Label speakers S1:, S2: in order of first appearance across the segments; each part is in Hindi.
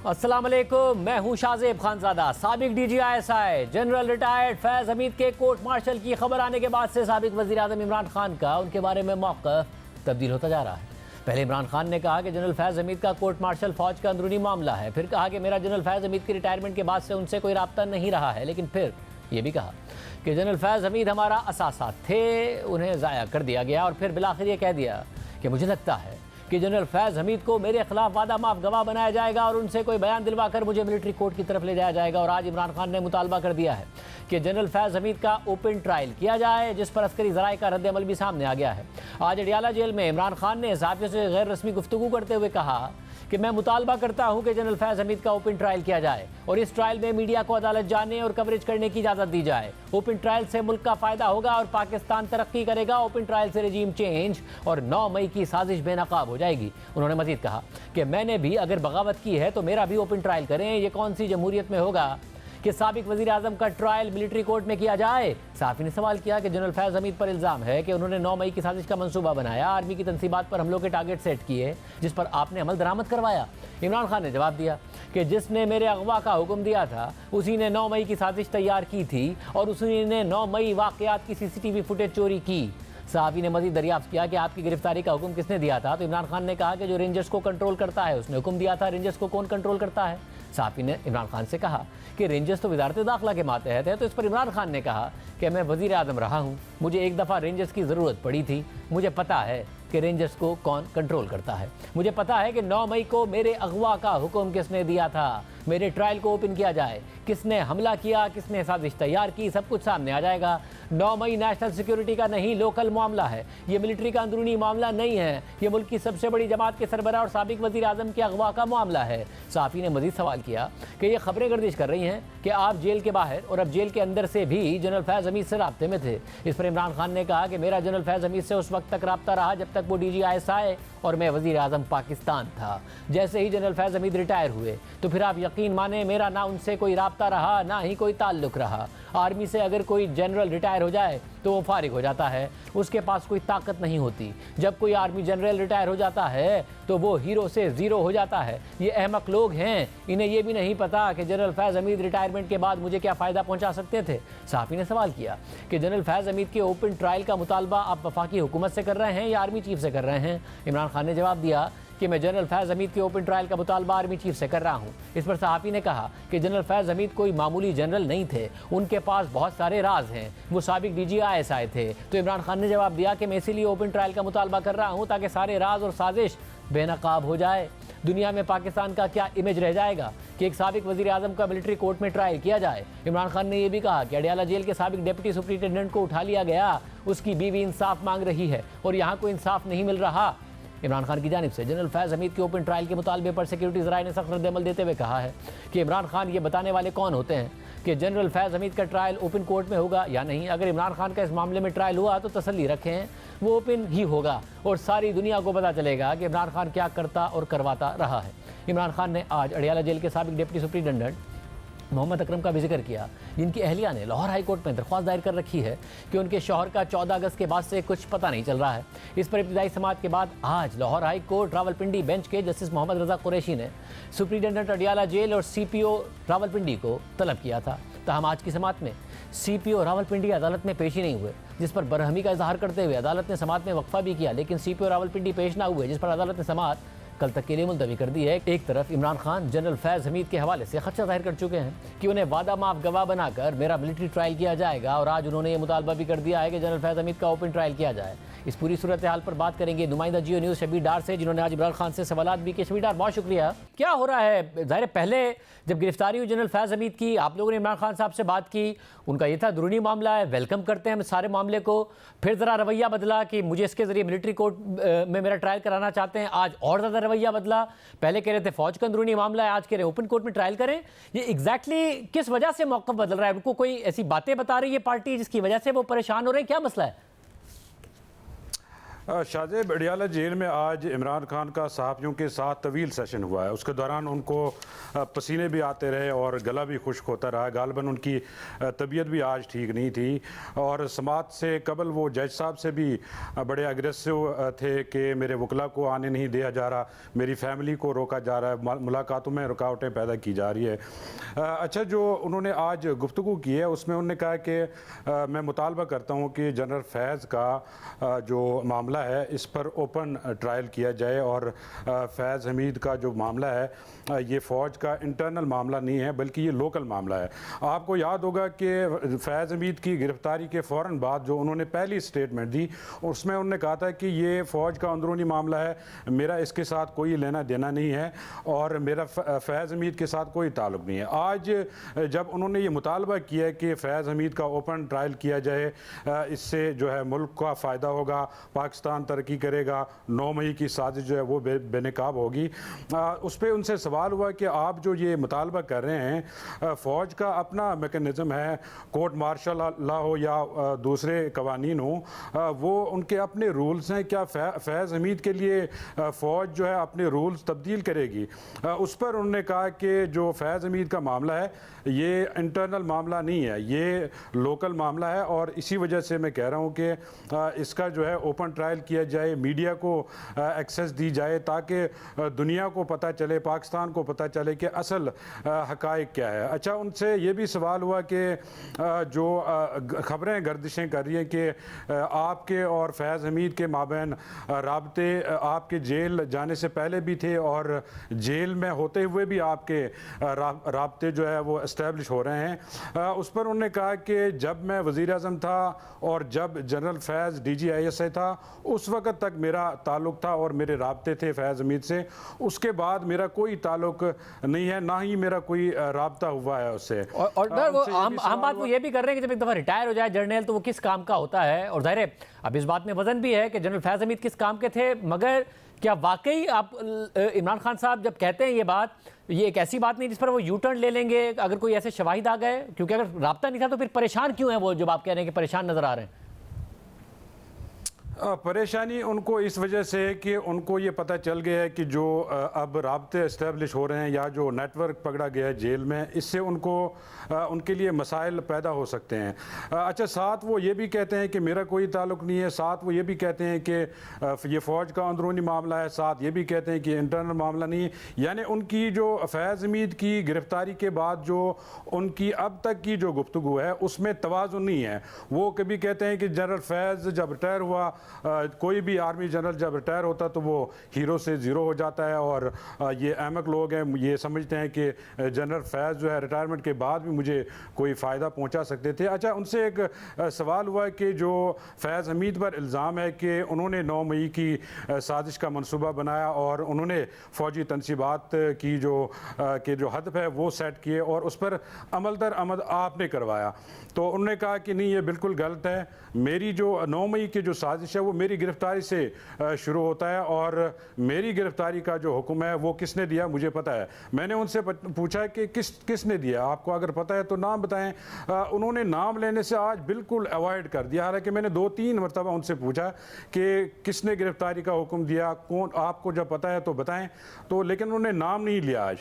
S1: अस्सलाम वालेकुम, मैं हूं शाहजेब खानजादा। साबिक DGI जनरल रिटायर्ड फैज़ हमीद के कोर्ट मार्शल की खबर आने के बाद से साबिक वज़ीर आज़म इमरान खान का उनके बारे में मौक़िफ़ तब्दील होता जा रहा है। पहले इमरान खान ने कहा कि जनरल फैज़ हमीद का कोर्ट मार्शल फ़ौज का अंदरूनी मामला है। फिर कहा कि मेरा जनरल फैज़ हमीद की रिटायरमेंट के बाद से उनसे कोई रब्ता नहीं रहा है। लेकिन फिर ये भी कहा कि जनरल फैज़ हमीद हमारा असासा थे, उन्हें ज़ाया कर दिया गया। और फिर बिलाखिर ये कह दिया कि मुझे लगता है कि जनरल फैज़ हमीद को मेरे खिलाफ वादा माफ गवाह बनाया जाएगा और उनसे कोई बयान दिलवा कर मुझे मिलिट्री कोर्ट की तरफ ले जाया जाएगा। और आज इमरान खान ने मुतालबा कर दिया है कि जनरल फैज़ हमीद का ओपन ट्रायल किया जाए, जिस पर अस्करी ज़राए का रद्द अमल भी सामने आ गया है। आज अडियाला जेल में इमरान खान ने सहाफ़ियों से गैर रस्मी गुफ्तगू करते हुए कहा कि मैं मुतालबा करता हूं कि जनरल फैज़ हमीद का ओपन ट्रायल किया जाए और इस ट्रायल में मीडिया को अदालत जाने और कवरेज करने की इजाज़त दी जाए। ओपन ट्रायल से मुल्क का फ़ायदा होगा और पाकिस्तान तरक्की करेगा। ओपन ट्रायल से रजीम चेंज और 9 मई की साजिश बेनकाब हो जाएगी। उन्होंने मजीद कहा कि मैंने भी अगर बगावत की है तो मेरा भी ओपन ट्रायल करें। ये कौन सी जमहूरियत में होगा कि साबिक वज़ीर आज़म का ट्रायल मिलिट्री कोर्ट में किया जाए। साफ़ी ने सवाल किया कि जनरल फैज़ हमीद पर इल्ज़ाम है कि उन्होंने 9 मई की साजिश का मंसूबा बनाया, आर्मी की तनसीबात पर हमलों के टारगेट सेट किए, जिस पर आपने अमल दरामद करवाया। इमरान खान ने जवाब दिया कि जिसने मेरे अगवा का हुक्म दिया था उसी ने 9 मई की साजिश तैयार की थी और उसी ने 9 मई वाक़यात की CCTV फुटेज चोरी की। साहबी ने मज़ीद दरियाफ्त किया कि आपकी गिरफ्तारी का हुक्म किसने दिया था। तो इमरान खान ने कहा कि जो रेंजर्स को कंट्रोल करता है उसने हुक्म दिया था। रेंजर्स को कौन कंट्रोल करता है? साफ़ी ने इमरान खान से कहा कि रेंजर्स तो वज़ारत दाखिला के मातहत है। तो इस पर इमरान खान ने कहा कि मैं वज़ीर आज़म रहा हूँ, मुझे एक दफ़ा रेंजर्स की ज़रूरत पड़ी थी, मुझे पता है कि रेंजर्स को कौन कंट्रोल करता है। मुझे पता है कि 9 मई को मेरे अगवा का हुक्म किसने दिया था, मेरे ट्रायल को ओपन किया जाए, किसने हमला किया, किसने साजिश तैयार की, सब कुछ सामने आ जाएगा। 9 मई नेशनल सिक्योरिटी का नहीं, लोकल मामला है। ये मिलिट्री का अंदरूनी मामला नहीं है, ये मुल्क की सबसे बड़ी जमात के सरबराह और साबिक वज़ीर आज़म के अगवा का मामला है। साफ़ी ने मज़ीद सवाल किया कि ये खबरें गर्दिश कर रही हैं कि आप जेल के बाहर और अब जेल के अंदर से भी जनरल फैज़ हमीद से राब्ते में थे। इस पर इमरान खान ने कहा कि मेरा जनरल फैज़ हमीद से उस वक्त तक राब्ता रहा जब तक वो DGI और मैं वज़ीर आज़म पाकिस्तान था। जैसे ही जनरल फैज़ हमीद रिटायर हुए तो फिर आप यकीन माने मेरा ना उनसे कोई राब्ता रहा, ना ही कोई ताल्लुक़ रहा। आर्मी से अगर कोई जनरल रिटायर हो जाए तो वो फारिग हो जाता है, उसके पास कोई ताकत नहीं होती। जब कोई आर्मी जनरल रिटायर हो जाता है तो वो हीरो से ज़ीरो हो जाता है। ये अहमक लोग हैं, इन्हें ये भी नहीं पता कि जनरल फैज़ हमीद रिटायरमेंट के बाद मुझे क्या फ़ायदा पहुंचा सकते थे। साफ़ी ने सवाल किया कि जनरल फैज़ हमीद के ओपन ट्रायल का मुतालबा आप वफाकी हुकूमत से कर रहे हैं या आर्मी चीफ से कर रहे हैं। इमरान खान ने जवाब दिया कि मैं जनरल फैज़ हमीद के ओपन ट्रायल का मुतालबा आर्मी चीफ से कर रहा हूँ। इस पर सहाफ़ी ने कहा कि जनरल फैज़ हमीद कोई मामूली जनरल नहीं थे, उनके पास बहुत सारे राज हैं, वो साबिक DGI थे। तो इमरान खान ने जवाब दिया कि मैं इसीलिए ओपन ट्रायल का मुतालबा कर रहा हूँ ताकि सारे राज और साजिश बेनकाब हो जाए। दुनिया में पाकिस्तान का क्या इमेज रह जाएगा कि एक साबिक वज़ीर आज़म का मिलिट्री कोर्ट में ट्रायल किया जाए। इमरान खान ने यह भी कहा कि अडियाला जेल के साबिक डिप्टी सुप्रिंटेंडेंट को उठा लिया गया, उसकी बीवी इंसाफ मांग रही है और यहाँ कोई इंसाफ नहीं मिल रहा। इमरान खान की जानिब से जनरल फैज़ हमीद के ओपन ट्रायल के मुतालबे पर सिक्योरिटी ज़राए ने सख्त रद्द-ए-अमल देते हुए कहा है कि इमरान खान ये बताने वाले कौन होते हैं कि जनरल फैज़ हमीद का ट्रायल ओपन कोर्ट में होगा या नहीं। अगर इमरान खान का इस मामले में ट्रायल हुआ तो तसल्ली रखें, वो ओपन ही होगा और सारी दुनिया को पता चलेगा कि इमरान खान क्या करता और करवाता रहा है। इमरान खान ने आज अडियाला जेल के साबिक डिप्टी सुप्रिंटेंडेंट मोहम्मद अकरम का भी जिक्र किया, जिनकी अहलिया ने लाहौर हाई कोर्ट में दरख्वास्त दायर कर रखी है कि उनके शौहर का 14 अगस्त के बाद से कुछ पता नहीं चल रहा है। इस पर इब्तिदाई समाअत के बाद आज Lahore high court Rawalpindi bench के जस्टिस मोहम्मद रज़ा कुरैशी ने सुप्रिंटेंडेंट अडियाला जेल और CPO रावलपिंडी को तलब किया था। तहम आज की समाअत में CPO रावलपिंडी अदालत में पेश ही नहीं हुए, जिस पर बरहमी का इजहार करते हुए अदालत ने समाअत में वक्फा भी किया, लेकिन CPO रावलपिंडी पेश ना हुए, जिस पर अदालत ने समाअत कल तक के लिए मुलतवी कर दी है। एक तरफ इमरान खान जनरल फैज़ हमीद के हवाले से खदशा जाहिर कर चुके हैं कि उन्हें वादा माफ गवाह बनाकर मेरा मिलिट्री ट्रायल किया जाएगा और आज उन्होंने ये मुतालबा भी कर दिया है कि जनरल फैज़ हमीद का ओपन ट्रायल किया जाए। इस पूरी सूरत हाल पर बात करेंगे नुमाइंदा जियो न्यूज़ शबीर डार से, जिन्होंने आज इमरान खान से सवालात भी किए। शबीर डार, बहुत शुक्रिया। क्या हो रहा है? ज़ाहिर पहले जब गिरफ्तारी हुई जनरल फैज़ हमीद की, आप लोगों ने इमरान खान साहब से बात की, उनका ये था अंदरूनी मामला है, वेलकम करते हैं हम सारे मामले को। फिर ज़रा रवैया बदला कि मुझे इसके ज़रिए मिलिट्री कोर्ट में मेरा ट्रायल कराना चाहते हैं। आज और ज़्यादा रवैया बदला, पहले कह रहे थे फौज का अंदरूनी मामला है, आज कह रहे हैं ओपन कोर्ट में ट्रायल करें। ये एग्जैक्टली किस वजह से मौक़िफ़ बदल रहा है? उनको कोई ऐसी बातें बता रही है पार्टी जिसकी वजह से वो परेशान हो रहे हैं? क्या मसला है?
S2: शाहजेब अडियाला जेल में आज इमरान खान का सहाफ़ियों के साथ तवील सेशन हुआ है। उसके दौरान उनको पसीने भी आते रहे और गला भी खुश्क होता रहा। गालबन उनकी तबीयत भी आज ठीक नहीं थी और समात से कबल वो जज साहब से भी बड़े अग्रेसिव थे कि मेरे वकला को आने नहीं दिया जा रहा, मेरी फैमिली को रोका जा रहा है, मुलाकातों में रुकावटें पैदा की जा रही है। अच्छा, जो उन्होंने आज गुफ्तगू की है उसमें उन्होंने कहा कि मैं मुतालबा करता हूँ कि जनरल फैज़ का जो मामला है इस पर ओपन ट्रायल किया जाए और फैज़ हमीद का जो मामला है ये फ़ौज का इंटरनल मामला नहीं है बल्कि ये लोकल मामला है। आपको याद होगा कि फैज़ हमीद की गिरफ्तारी के फ़ौरन बाद जो उन्होंने पहली स्टेटमेंट दी उसमें उन्होंने कहा था कि ये फ़ौज का अंदरूनी मामला है, मेरा इसके साथ कोई लेना देना नहीं है और मेरा फैज़ हमीद के साथ कोई ताल्लुक़ नहीं है। आज जब उन्होंने ये मुतालबा किया है कि फैज़ हमीद का ओपन ट्रायल किया जाए, इससे जो है मुल्क का फ़ायदा होगा, पाकिस्तान तरक्की करेगा, 9 मई की साजिश जो है वो बेनकाब होगी, उस पर उनसे सवाल हुआ कि आप जो ये मुतालबा कर रहे हैं, फ़ौज का अपना मेकनिज़म है, कोर्ट मार्शल लॉ हो या दूसरे कवानीन हो, वो उनके अपने रूल्स हैं। क्या फैज़ हमीद के लिए फ़ौज जो है अपने रूल्स तब्दील करेगी? उस पर उन्होंने कहा कि जो फैज़ हमीद का मामला है ये इंटरनल मामला नहीं है, ये लोकल मामला है और इसी वजह से मैं कह रहा हूँ कि इसका जो है ओपन ट्रायल किया जाए, मीडिया को एक्सेस दी जाए ताकि दुनिया को पता चले, पाकिस्तान को पता चले कि असल हक़ाइक़ क्या है। अच्छा, उनसे ये भी सवाल हुआ कि जो ख़बरें गर्दिशें कर रही हैं कि आपके और फैज़ हमीद के माबैन राब्ते आपके जेल जाने से पहले भी थे और जेल में होते हुए भी आपके राब्ते जो है वो इस्टेब्लिश हो रहे हैं। उस पर उन्होंने कहा कि जब मैं वज़ीर आज़म था और जब जनरल फैज़ DGISI था उस वक़्त तक मेरा ताल्लुक़ था और मेरे राब्ते थे फैज़ हमीद से, उसके बाद मेरा कोई ताल्लुक़ नहीं है, ना ही मेरा कोई राब्ता हुआ है उससे।
S1: और वो हम बात वो ये भी कर रहे हैं कि जब एक दफ़ा रिटायर हो जाए जनरल तो वो किस काम का होता है, और ज़ाहिर है अब इस बात में वजन भी है कि जनरल फैज़ हमीद किस काम के थे, मगर क्या वाकई आप इमरान खान साहब जब कहते हैं ये बात, ये एक ऐसी बात नहीं जिस पर वो यू टर्न ले लेंगे अगर कोई ऐसे शवाहिद आ गए? क्योंकि अगर राब्ता नहीं था तो फिर परेशान क्यों है वो, जब आप कह रहे हैं कि परेशान नजर आ रहे हैं?
S2: परेशानी उनको इस वजह से है कि उनको ये पता चल गया है कि जो अब राब्ते इस्टेब्लिश हो रहे हैं या जो नेटवर्क पकड़ा गया है जेल में, इससे उनको उनके लिए मसाइल पैदा हो सकते हैं। अच्छा, साथ वो ये भी कहते हैं कि मेरा कोई ताल्लुक़ नहीं है, साथ वो ये भी कहते हैं कि ये फ़ौज का अंदरूनी मामला है, साथ ये भी कहते हैं कि इंटरनल मामला नहीं है। यानी उनकी जो फैज़ हमीद की गिरफ़्तारी के बाद जो उनकी अब तक की जो गुफ्तगू है उसमें तवाज़ुन नहीं है। वो कभी कहते हैं कि जनरल फैज़ जब रिटायर हुआ, कोई भी आर्मी जनरल जब रिटायर होता तो वो हीरो से ज़ीरो हो जाता है और ये अहमक लोग हैं, ये समझते हैं कि जनरल फैज़ जो है रिटायरमेंट के बाद भी मुझे कोई फ़ायदा पहुंचा सकते थे। अच्छा, उनसे एक सवाल हुआ कि जो फैज़ हमीद पर इल्ज़ाम है कि उन्होंने 9 मई की साजिश का मनसूबा बनाया और उन्होंने फ़ौजी तनसीबात की जो हदफ है वो सेट किए और उस पर अमल दर अमल आपने करवाया, तो उन्होंने कहा कि नहीं, ये बिल्कुल गलत है। मेरी जो 9 मई की जो साजिश है वो मेरी गिरफ्तारी से शुरू होता है और मेरी गिरफ्तारी का जो हुक्म है वो किसने दिया मुझे पता है। मैंने उनसे पूछा कि किसने दिया, आपको अगर पता है तो नाम बताएं। उन्होंने नाम लेने से आज बिल्कुल अवॉइड कर दिया, हालांकि मैंने 2-3 मरतबा उनसे पूछा कि किसने गिरफ्तारी का हुक्म दिया, कौन, आपको जब पता है तो बताएं, तो लेकिन उन्होंने नाम नहीं लिया आज।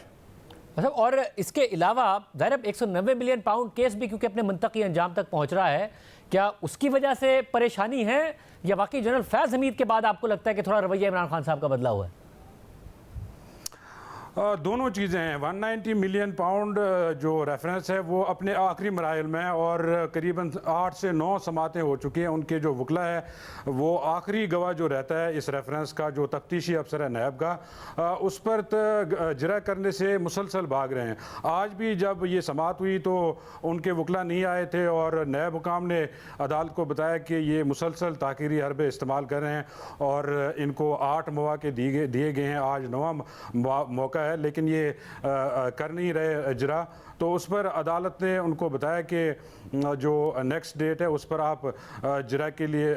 S1: मतलब और इसके अलावा ज़ाहिर 190 मिलियन पाउंड केस भी क्योंकि अपने मुंतकी अंजाम तक पहुंच रहा है, क्या उसकी वजह से परेशानी है या वाकई जनरल फैज़ हमीद के बाद आपको लगता है कि थोड़ा रवैया इमरान खान साहब का बदला हुआ है?
S2: दोनों चीज़ें हैं। 190 मिलियन पाउंड जो रेफरेंस है वो अपने आखिरी मराइल में और करीबन 8 से 9 समातें हो चुकी हैं। उनके जो वकला है वो आखिरी गवाह जो रहता है इस रेफरेंस का, जो तफ्तीशी अफसर है नैब का, उस पर जरा करने से मुसलसल भाग रहे हैं। आज भी जब ये समात हुई तो उनके वकला नहीं आए थे और नैब हुकाम ने अदालत को बताया कि ये मुसलसल ताकीरी हरबे इस्तेमाल कर रहे हैं और इनको 8 मौके दिए गए हैं, आज 9वां मौका है, लेकिन ये कर नहीं रहे इजरा। तो उस पर अदालत ने उनको बताया कि जो नेक्स्ट डेट है उस पर आप इजरा के लिए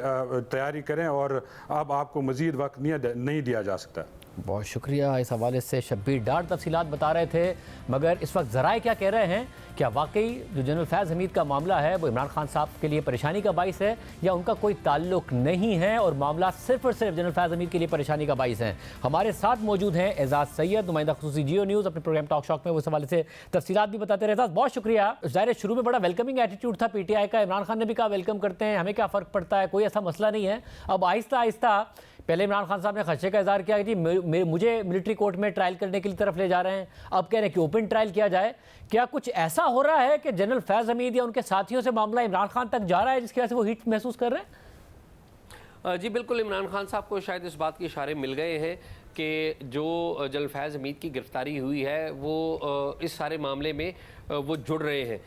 S2: तैयारी करें और अब आपको मज़ीद वक्त नहीं दिया जा सकता।
S1: बहुत शुक्रिया। इस हवाले से शब्बीर डार तफसीलात बता रहे थे, मगर इस वक्त ज़राए क्या कह रहे हैं, क्या वाकई जो जनरल फैज़ हमीद का मामला है वो इमरान खान साहब के लिए परेशानी का बाइस है या उनका कोई ताल्लुक नहीं है और मामला सिर्फ और सिर्फ जनरल फैज़ हमीद के लिए परेशानी का बाइस है। हमारे साथ मौजूद हैं एजाज सैयद, नुमाइंदा खुसूसी जियो न्यूज़, अपने प्रोग्राम टॉक शॉक में वो इस हवाले से तफसीलात भी बताते रहे। एजाज, बहुत शुक्रिया। ज़ाहिर शुरू में बड़ा वेलकमिंग एटीट्यूड था PTI का, इमरान खान ने भी कहा वेलकम करते हैं, हमें क्या फ़र्क पड़ता है, कोई ऐसा मसला नहीं है। अब आहिस्ता आहिस्ता पहले इमरान खान साहब ने खदशे का इज़हार किया कि जी मुझे मिलिट्री कोर्ट में ट्रायल करने के लिए तरफ ले जा रहे हैं, अब कह रहे हैं कि ओपन ट्रायल किया जाए। क्या कुछ ऐसा हो रहा है कि जनरल फैज़ हमीद या उनके साथियों से मामला इमरान खान तक जा रहा है जिसकी वजह से वो हिट महसूस कर रहे हैं?
S3: जी बिल्कुल, इमरान खान साहब को शायद इस बात के इशारे मिल गए हैं कि जो जनरल फैज़ हमीद की गिरफ्तारी हुई है वो इस सारे मामले में वो जुड़ रहे हैं।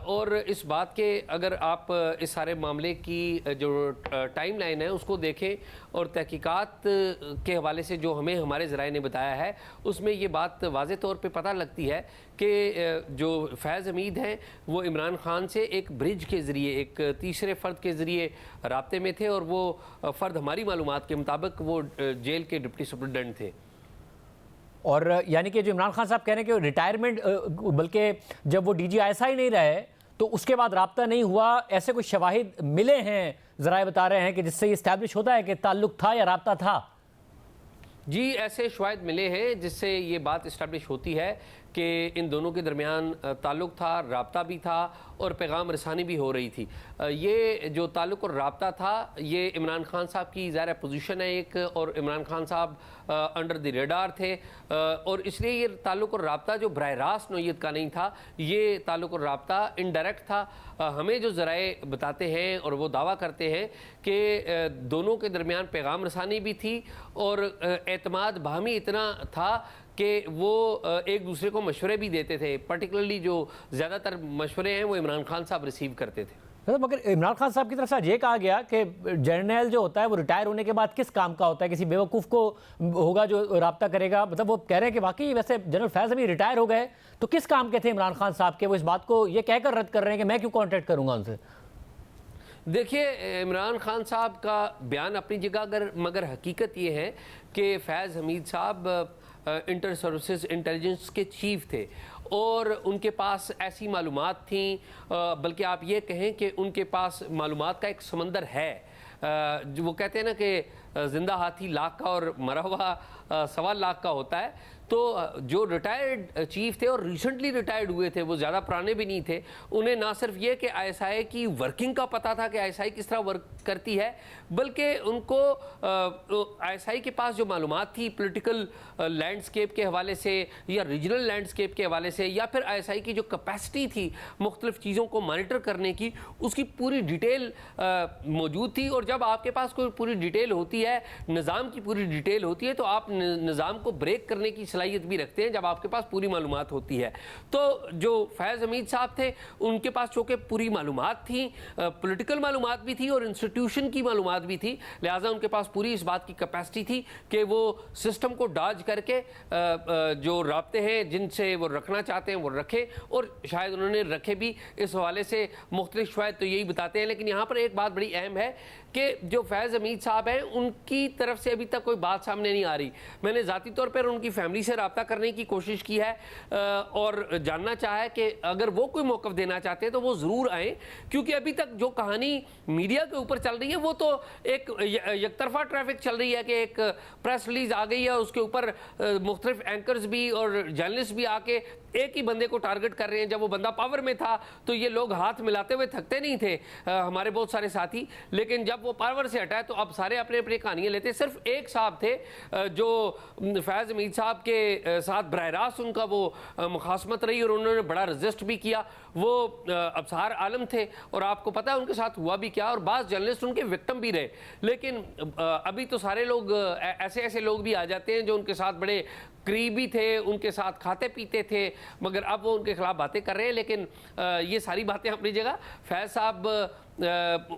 S3: और इस बात के अगर आप इस सारे मामले की जो टाइम लाइन है उसको देखें और तहकीकात के हवाले से जो हमें हमारे ज़राए ने बताया है उसमें ये बात वाज़े तौर पे पता लगती है कि जो फैज़ हमीद हैं वो इमरान खान से एक ब्रिज के ज़रिए, एक तीसरे फ़र्द के ज़रिए राब्ते में थे और वो फ़र्द हमारी मालूमात के मुताबिक वो जेल के डिप्टी सुपरिटेंडेंट थे।
S1: और यानी कि जो इमरान खान साहब कह रहे हैं कि रिटायरमेंट, बल्कि जब वो DG ISI नहीं रहे तो उसके बाद राब्ता नहीं हुआ, ऐसे कुछ शवाहिद मिले हैं, ज़राए बता रहे हैं कि जिससे ये इस्टेब्लिश होता है कि ताल्लुक था या राब्ता था।
S3: जी, ऐसे शवाहिद मिले हैं जिससे ये बात इस्टेब्लिश होती है कि इन दोनों के दरमियान ताल्लुक़ था, राब्ता भी था और पैगाम रसानी भी हो रही थी। ये जो ताल्लुक़ और राब्ता था ये इमरान खान साहब की ज़ाहिर पोजीशन है एक, और इमरान खान साहब अंडर द रेडार थे और इसलिए ये ताल्लुक़ और राब्ता जो बराह रास्त नौयत का नहीं था, ये ताल्लुक़ और राब्ता इनडायरेक्ट था। हमें जो ज़राए बताते हैं और वो दावा करते हैं कि दोनों के दरमियान पैगाम रसानी भी थी और एतमाद बाहमी इतना था कि वो एक दूसरे को मशवरे भी देते थे। पर्टिकुलरली जो ज़्यादातर मशवरे हैं वो इमरान खान साहब रिसीव करते थे।
S1: मगर इमरान खान साहब की तरफ से ये कहा गया कि जर्नल जो होता है वो रिटायर होने के बाद किस काम का होता है, किसी बेवकूफ़ को होगा जो राब्ता करेगा। मतलब वो कह रहे हैं कि वाकई वैसे जनरल फैज़ अभी रिटायर हो गए तो किस काम के थे इमरान खान साहब के, वो इस बात को ये कहकर रद्द कर रहे हैं कि मैं क्यों कॉन्टेक्ट करूँगा उनसे।
S3: देखिए, इमरान खान साहब का बयान अपनी जगह मगर हकीकत ये है कि फैज़ हमीद साहब इंटर सर्विसेज इंटेलिजेंस के चीफ थे और उनके पास ऐसी मालूमात थी, बल्कि आप ये कहें कि उनके पास मालूमात का एक समंदर है। जो वो कहते हैं ना कि ज़िंदा हाथी लाख का और मरा हुआ 1.25 लाख का होता है। तो जो रिटायर्ड चीफ थे और रिसेंटली रिटायर्ड हुए थे, वो ज़्यादा पुराने भी नहीं थे, उन्हें ना सिर्फ ये कि ISI की वर्किंग का पता था कि ISI किस तरह वर्क करती है, बल्कि उनको ISI के पास जो मालूमात थी पॉलिटिकल लैंडस्केप के हवाले से या रीजनल लैंडस्केप के हवाले से, या फिर ISI की जो कैपेसिटी थी मुख्तलिफ चीज़ों को मॉनिटर करने की, उसकी पूरी डिटेल मौजूद थी। और जब आपके पास कोई पूरी डिटेल होती है, निज़ाम की पूरी डिटेल होती है, तो आप निज़ाम को ब्रेक करने की सलाहियत भी रखते हैं जब आपके पास पूरी मालूमात होती है। तो जो फैज़ हमीद साहब थे उनके पास चूँकि पूरी मालूमात थी, पॉलिटिकल मालूमात भी थी और इंस्टीट्यूशन की मालूमात भी थी, लिहाजा उनके पास पूरी इस बात की कैपेसिटी थी कि वो सिस्टम को डॉज करके जो राब्ते हैं जिनसे वो रखना चाहते हैं वो रखें, और शायद उन्होंने रखे भी। इस हवाले से मुख्तलिफ शायद तो यही बताते हैं। लेकिन यहाँ पर एक बात बड़ी अहम है कि जो फैज़ हमीद साहब हैं उनकी तरफ से अभी तक कोई बात सामने नहीं आ रही। मैंने ज़ाती तौर पर उनकी फैमिली से रब्ता करने की कोशिश की है और जानना चाहा है कि अगर वो कोई मौक़िफ़ देना चाहते हैं तो वो ज़रूर आएँ, क्योंकि अभी तक जो कहानी मीडिया के ऊपर चल रही है वो तो एक एकतरफा ट्रैफिक चल रही है कि एक प्रेस रिलीज़ आ गई है, उसके ऊपर मुख्तलिफ एंकर्स भी और जर्नलिस्ट भी आके एक ही बंदे को टारगेट कर रहे हैं। जब वो बंदा पावर में था तो ये लोग हाथ मिलाते हुए थकते नहीं थे, हमारे बहुत सारे साथी, लेकिन जब वो पावर से हटा है तो अब सारे अपने अपने कहानियाँ लेते। सिर्फ एक साहब थे जो फैज़ हमीद साहब के साथ बराह रास्त उनका वो मुखासमत रही और उन्होंने बड़ा रजिस्ट भी किया, वो अबसार आलम थे और आपको पता है उनके साथ हुआ भी क्या, और बाज़ जर्नलिस्ट उनके विक्टिम भी रहे। लेकिन अभी तो सारे लोग ऐसे ऐसे लोग भी आ जाते हैं जो उनके साथ बड़े करीबी थे, उनके साथ खाते पीते थे, मगर अब वो उनके खिलाफ बातें कर रहे हैं। लेकिन ये सारी बातें अपनी जगह, फैज़ साहब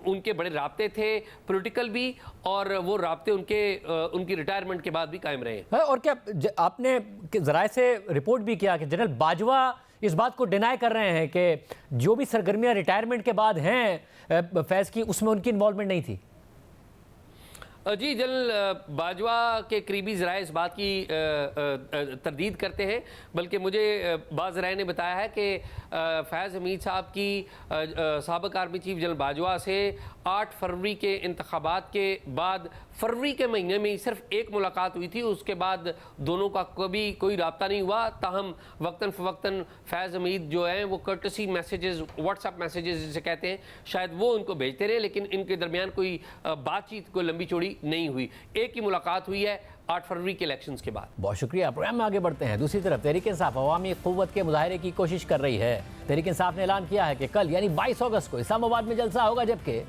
S3: उनके बड़े राब्ते थे पॉलिटिकल भी, और वो राब्ते उनकी रिटायरमेंट के बाद भी कायम रहे।
S1: और क्या आपने ज़राए से रिपोर्ट भी किया कि जनरल बाजवा इस बात को डिनाई कर रहे हैं कि जो भी सरगर्मियां रिटायरमेंट के बाद हैं फैज़ की, उसमें उनकी इन्वॉल्वमेंट नहीं थी?
S3: जी, जनरल बाजवा के करीबी ज़राए इस बात की तरदीद करते हैं, बल्कि मुझे बाज़ ज़राए ने बताया है कि फैज़ हमीद साहब की साबिक़ आर्मी चीफ जनरल बाजवा से 8 फरवरी के इंतखाबात के बाद फरवरी के महीने में ही सिर्फ एक मुलाकात हुई थी। उसके बाद दोनों का कभी कोई रब्ता नहीं हुआ। ताहम वक्तन फ़वक्तन फैज़ हमीद जो हैं वो कर्टसी मैसेजेस, व्हाट्सएप मैसेजेस जिसे कहते हैं, शायद वो उनको भेजते रहे, लेकिन इनके दरमियान कोई बातचीत कोई लंबी चौड़ी नहीं हुई। एक ही मुलाकात हुई है 8 फरवरी के इलेक्शंस के बाद।
S1: बहुत शुक्रिया। प्रोग्राम में आगे बढ़ते हैं। दूसरी तरफ तहरीक इंसाफ अवामी क़ुव्वत के मुजाहरे की कोशिश कर रही है। तहरीक इंसाफ ने ऐलान किया है कि कल यानी 22 अगस्त को इस्लामाबाद में जलसा होगा, जबकि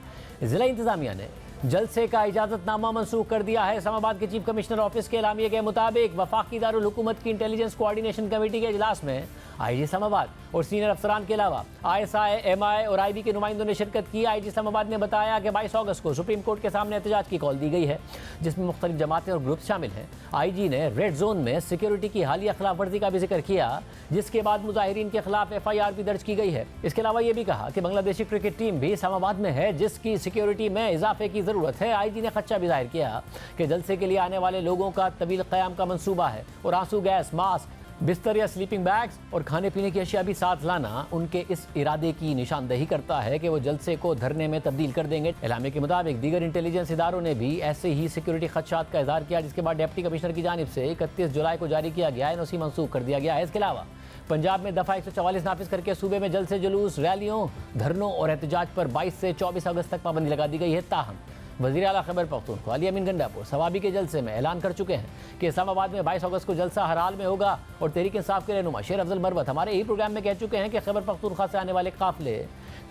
S1: ज़िला इंतज़ामिया ने जलसे का इजाज़तनामा मनसूख कर दिया है। इस्लामाबाद के चीफ कमिश्नर ऑफिस के एलामिये के मुताबिक वफाकी दारुल हुकूमत की इंटेलिजेंस कोऑर्डिनेशन कमेटी के इजलास में IG इस्लामाबाद और सीनियर अफसरान के अलावा ISI, MI और IB के नुमाइंदों ने शिरकत की। IG इस्लामाबाद ने बताया कि 22 अगस्त को सुप्रीम कोर्ट के सामने एहतजाज की कॉल दी गई है, जिसमें मुख्तलिफ जमातें और ग्रुप शामिल हैं। IG ने रेड जोन में सिक्योरिटी की हालिया खिलाफ वर्जी का भी जिक्र किया, जिसके बाद मुजाहिरीन के खिलाफ FIR भी दर्ज की गई है। इसके अलावा ये भी कहा कि बांग्लादेशी क्रिकेट टीम भी इस्लामाबाद में है, जिसकी सिक्योरिटी में इजाफे की ज़रूरत है। IG ने खदशा भी जाहिर किया कि जलसे के लिए आने वाले लोगों का तवील क़याम का मंसूबा है और आंसू गैस, मास्क, बिस्तर या स्लीपिंग बैग्स और खाने पीने की अशिया भी साथ लाना उनके इस इरादे की निशानदही करता है कि वो जलसे को धरने में तब्दील कर देंगे। एलामे के मुताबिक दीगर इंटेलिजेंस इदारों ने भी ऐसे ही सिक्योरिटी खदशात का इजहार किया, जिसके बाद डिप्टी कमिश्नर की जानिब से 31 जुलाई को जारी किया गया NOC मनसूख कर दिया गया है। इसके अलावा पंजाब में दफ़ा 144 नाफिज करके सूबे में जलसे, जुलूस, रैलियों, धरनों और एहतजाज पर 22 से 24 अगस्त तक पाबंदी लगा दी गई है। ताहम वज़ीर आला खैबर पख्तूनख्वा अली अमीन गंडापुर सवाबी के जलसे में ऐलान कर चुके हैं कि इस्लामाबाद में 22 अगस्त को जलसा हर हाल में होगा। और तहरीक इंसाफ के रहनुमा शेर अफजल मरवत हमारे ही प्रोग्राम में कह चुके हैं कि खैबर पख्तूनख्वा से आने वाले काफिले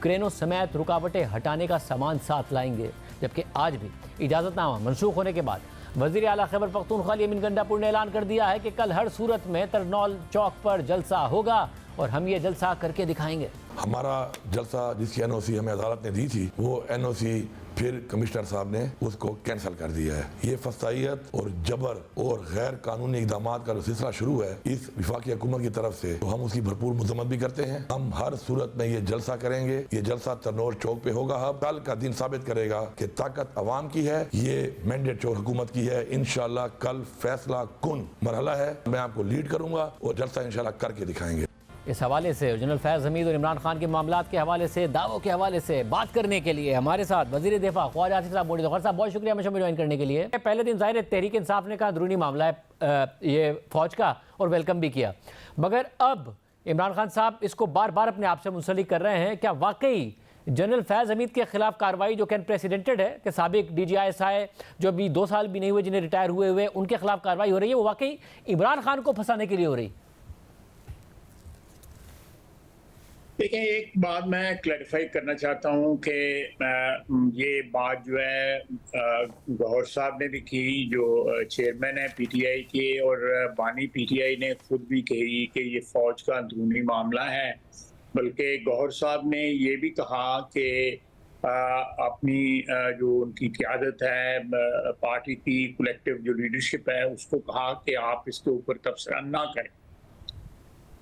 S1: क्रेनों समेत रुकावटें हटाने का सामान साथ लाएंगे। जबकि आज भी इजाज़तनामा मनसूख होने के बाद वज़ीर आला खैबर पख्तूनख्वा अली अमीन गंडापुर ने ऐलान कर दिया है कि कल हर सूरत में तरनौल चौक पर जलसा होगा और हम ये जलसा करके दिखाएंगे।
S4: हमारा जलसा जिसकी NOC हमें अदालत ने दी थी, वो NOC फिर कमिश्नर साहब ने उसको कैंसिल कर दिया है। ये फसाइयत और जबर और गैर कानूनी इकदाम का जो सिलसिला शुरू है इस वफाकी हुकूमत की तरफ से, तो हम उसकी भरपूर मजम्मत भी करते हैं। हम हर सूरत में ये जलसा करेंगे। ये जलसा तरनौल चौक पे होगा। अब कल का दिन साबित करेगा कि ताकत अवाम की है, ये मैंडेट जो हुकूमत की है। इंशाल्लाह कल फैसला कुन मरहला है, मैं आपको लीड करूंगा और जलसा इंशाल्लाह करके दिखाएंगे।
S1: इस हवाले से जनरल फैज़ हमीद और इमरान खान के मामलात के हवाले से, दावों के हवाले से बात करने के लिए हमारे साथ वज़ीर दिफा ख्वाजा आसिफ साहब मौजूद हैं। ख्वाजा साहब बहुत शुक्रिया हमें ज्वाइन करने के लिए। पहले दिन ज़ाहिर है तहरीक इंसाफ ने कहा अंदरूनी मामला है ये फ़ौज का और वेलकम भी किया, मगर अब इमरान खान साहब इसको बार बार अपने आप से मुंसलिक कर रहे हैं। क्या वाकई जनरल फैज़ हमीद के खिलाफ कार्रवाई जो कि अनप्रेसिडेंटेड है कि साबिक DG ISI जो अभी 2 साल भी नहीं हुए जिन्हें रिटायर हुए उनके खिलाफ कार्रवाई हो रही है, वो वाकई इमरान खान को फंसाने के लिए हो रही?
S5: देखिए, एक बात मैं क्लैरिफाई करना चाहता हूँ कि ये बात जो है गौहर साहब ने भी की, जो चेयरमैन है PTI के, और बानी PTI ने खुद भी कही कि ये फौज का अंदरूनी मामला है। बल्कि गौहर साहब ने ये भी कहा कि अपनी जो उनकी क़यादत है पार्टी की कलेक्टिव जो लीडरशिप है उसको कहा कि आप इसके ऊपर तबसरा ना करें।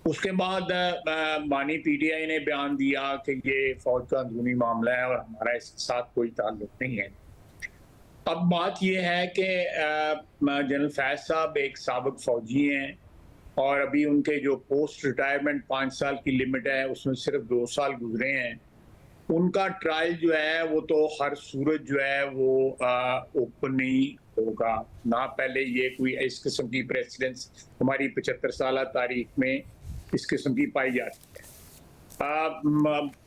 S5: उसके बाद बानी PTI ने बयान दिया कि ये फौज का अंदरूनी मामला है और हमारा इसके साथ कोई ताल्लुक नहीं है। अब बात ये है कि जनरल फैज़ साहब एक साबिक फौजी हैं और अभी उनके जो पोस्ट रिटायरमेंट 5 साल की लिमिट है उसमें सिर्फ 2 साल गुजरे हैं। उनका ट्रायल जो है वो तो हर सूरत जो है वो ओपन नहीं होगा। ना पहले ये कोई इस किस्म की प्रेसिडेंस हमारी 75 साल तारीख में इस किस्म की पाई जाती है।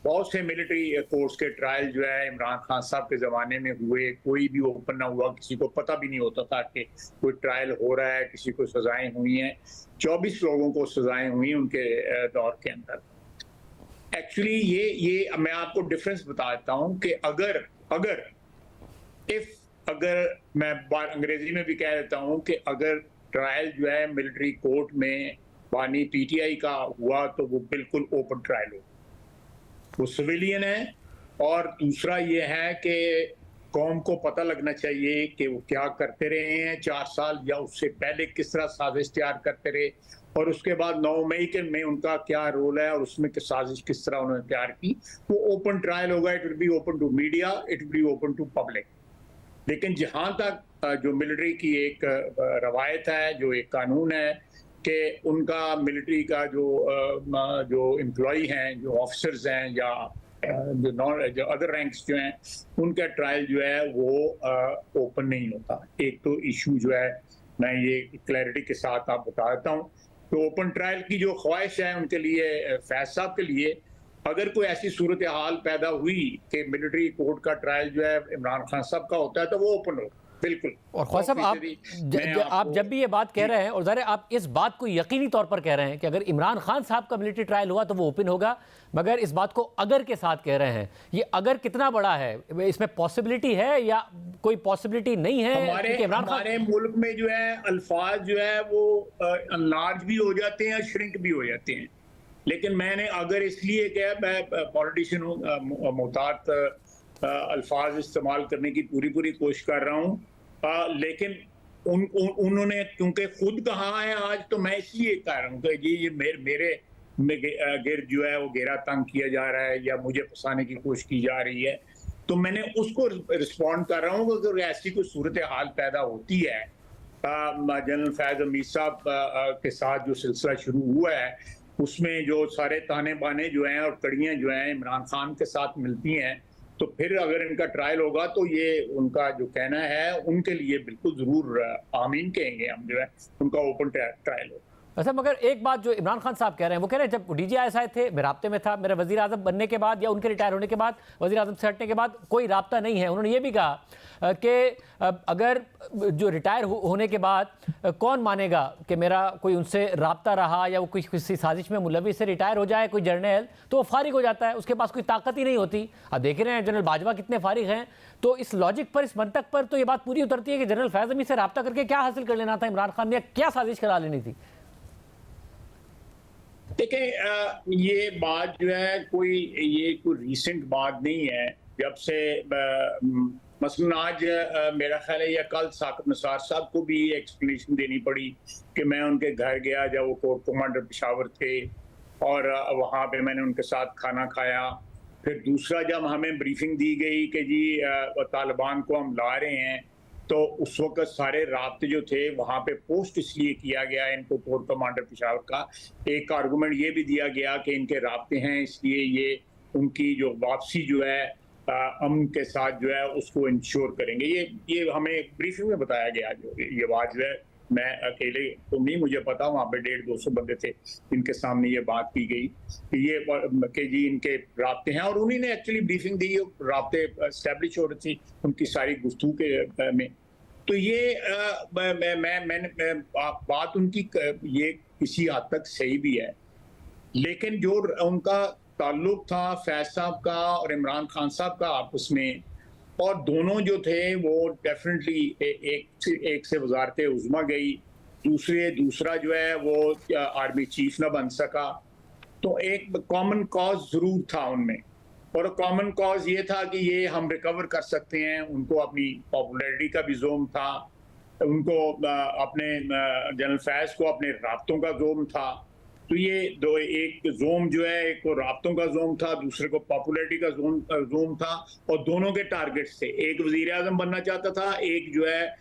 S5: बहुत से मिलिट्री कोर्ट्स के ट्रायल जो है इमरान खान साहब के ज़माने में हुए, कोई भी ओपन ना हुआ, किसी को पता भी नहीं होता था कि कोई ट्रायल हो रहा है, किसी को सजाएं हुई हैं। 24 लोगों को सजाएं हुई उनके दौर के अंदर। एक्चुअली ये मैं आपको डिफरेंस बता देता हूँ कि अगर मैं बात अंग्रेजी में भी कह देता हूँ कि अगर ट्रायल जो है मिलिट्री कोर्ट में बानी PTI का हुआ तो वो बिल्कुल ओपन ट्रायल हो, वो सिविलियन है। और दूसरा ये है कि कौम को पता लगना चाहिए कि वो क्या करते रहे हैं 4 साल, या उससे पहले किस तरह साजिश तैयार करते रहे, और उसके बाद 9 मई के में उनका क्या रोल है और उसमें साजिश किस तरह उन्होंने तैयार की। वो ओपन ट्रायल होगा। It will be open to media, it will be open to public. लेकिन जहां तक जो मिलिट्री की एक रवायत है, जो एक कानून है कि उनका मिलिट्री का जो एम्प्लॉय हैं, जो ऑफिसर्स हैं या जो अदर रैंक्स जो हैं, उनका ट्रायल जो है वो ओपन नहीं होता। एक तो इशू जो है मैं ये क्लैरिटी के साथ आप बता देता हूँ। तो ओपन ट्रायल की जो ख्वाहिश है उनके लिए, फैज साहब के लिए, अगर कोई ऐसी सूरत हाल पैदा हुई कि मिलिट्री कोर्ट का ट्रायल जो है इमरान खान साहब का होता है तो वो ओपन हो, बिल्कुल।
S1: और ख्वाजा साहब, आप जब भी ये बात कह रहे हैं और ज़ाहिर आप इस बात को यकीनी तौर पर कह रहे हैं कि अगर इमरान खान साहब का मिलिट्री ट्रायल हुआ तो वो ओपन होगा, मगर इस बात को अगर के साथ कह रहे हैं, ये अगर कितना बड़ा है? इसमें पॉसिबिलिटी है या कोई पॉसिबिलिटी नहीं है?
S5: हमारे मुल्क में जो है अल्फाज जो है वो अनलार्ज भी हो जाते हैं, श्रिंक भी हो जाते हैं। लेकिन मैंने अगर इसलिए क्या, मैं पॉलिटिशियन हूँ, मोहतात अल्फाज इस्तेमाल करने की पूरी कोशिश कर रहा हूँ, लेकिन उन्होंने क्योंकि खुद कहा है आज, तो मैं इसलिए कह रहा हूँ कि ये मेरे गिर्द जो है वो घेरा तंग किया जा रहा है या मुझे फंसाने की कोशिश की जा रही है, तो मैंने उसको रिस्पॉन्ड कर रहा हूँ कि अगर ऐसी कोई सूरत हाल पैदा होती है, जनरल फैज हमीद साहब के साथ जो सिलसिला शुरू हुआ है उसमें जो सारे ताने बाने जो हैं और कड़ियाँ जो हैं इमरान खान के साथ मिलती हैं, तो फिर अगर इनका ट्रायल होगा तो ये उनका जो कहना है उनके लिए बिल्कुल जरूर आमीन कहेंगे हम, जो है उनका ओपन ट्रायल हो।
S1: अच्छा, मगर एक बात जो इमरान खान साहब कह रहे हैं, वो कह रहे हैं जब DGISI थे, मैं राब्ते में था, मेरे वज़ीर आज़म बनने के बाद या उनके रिटायर होने के बाद, वज़ीर आज़म से हटने के बाद कोई राब्ता नहीं है। उन्होंने ये भी कहा कि अगर जो रिटायर होने के बाद कौन मानेगा कि मेरा कोई उनसे राब्ता रहा या वो किसी साजिश में मुलविस से रिटायर हो जाए कोई जर्नल, तो वो फारिग हो जाता है, उसके पास कोई ताकत ही नहीं होती। अब देख रहे हैं जनरल बाजवा कितने फारिग हैं, तो इस लॉजिक पर, इस मंतक पर तो ये बात पूरी उतरती है कि जनरल फैज़ हमीद से राब्ता करके क्या हासिल कर लेना था इमरान खान ने, क्या साजिश करा लेनी थी?
S5: देखिए, ये बात जो है कोई रीसेंट बात नहीं है। जब से मसलन आज मेरा ख्याल है या कल साकिब निसार साहब को भी एक्सप्लेनेशन देनी पड़ी कि मैं उनके घर गया जब वो कोर्ट कमांडर पेशावर थे और वहाँ पे मैंने उनके साथ खाना खाया। फिर दूसरा जब हमें ब्रीफिंग दी गई कि जी तालिबान को हम ला रहे हैं, तो उस वक्त सारे राब्ते जो थे वहाँ पे पोस्ट इसलिए किया गया इनको कोर कमांडर पेशावर का। एक आर्गूमेंट ये भी दिया गया कि इनके राब्ते हैं इसलिए ये उनकी जो वापसी जो है अमन के साथ जो है उसको इंश्योर करेंगे। ये हमें ब्रीफिंग में बताया गया। जो ये बात जो है, मैं अकेले तो नहीं, मुझे पता वहाँ पे 150-200 बंदे थे इनके सामने ये बात की गई कि जी इनके राब्ते हैं, और उन्हीं ने एक्चुअली ब्रीफिंग दी, राब्ते एस्टेब्लिश हो रही थी उनकी सारी गुफ्तगू के में। तो ये मैंने बात उनकी ये किसी हद तक सही भी है, लेकिन जो उनका ताल्लुक था फैज साहब का और इमरान खान साहब का आपस में, और दोनों जो थे वो डेफिनेटली एक से वजारत उज़्मा गई, दूसरा जो है वो आर्मी चीफ ना बन सका। तो एक कॉमन कॉज जरूर था उनमें, और कॉमन कॉज ये था कि ये हम रिकवर कर सकते हैं। उनको अपनी पॉपुलैरिटी का भी जोम था, उनको अपने जनरल फैज को अपने राब्तों का जोम था। तो ये दो, एक जोम जो है, एक को राब्तों का जोम था, दूसरे को पॉपुलैरिटी का जोम था, और दोनों के टारगेट्स थे। एक वजीर आजम बनना चाहता था, एक जो है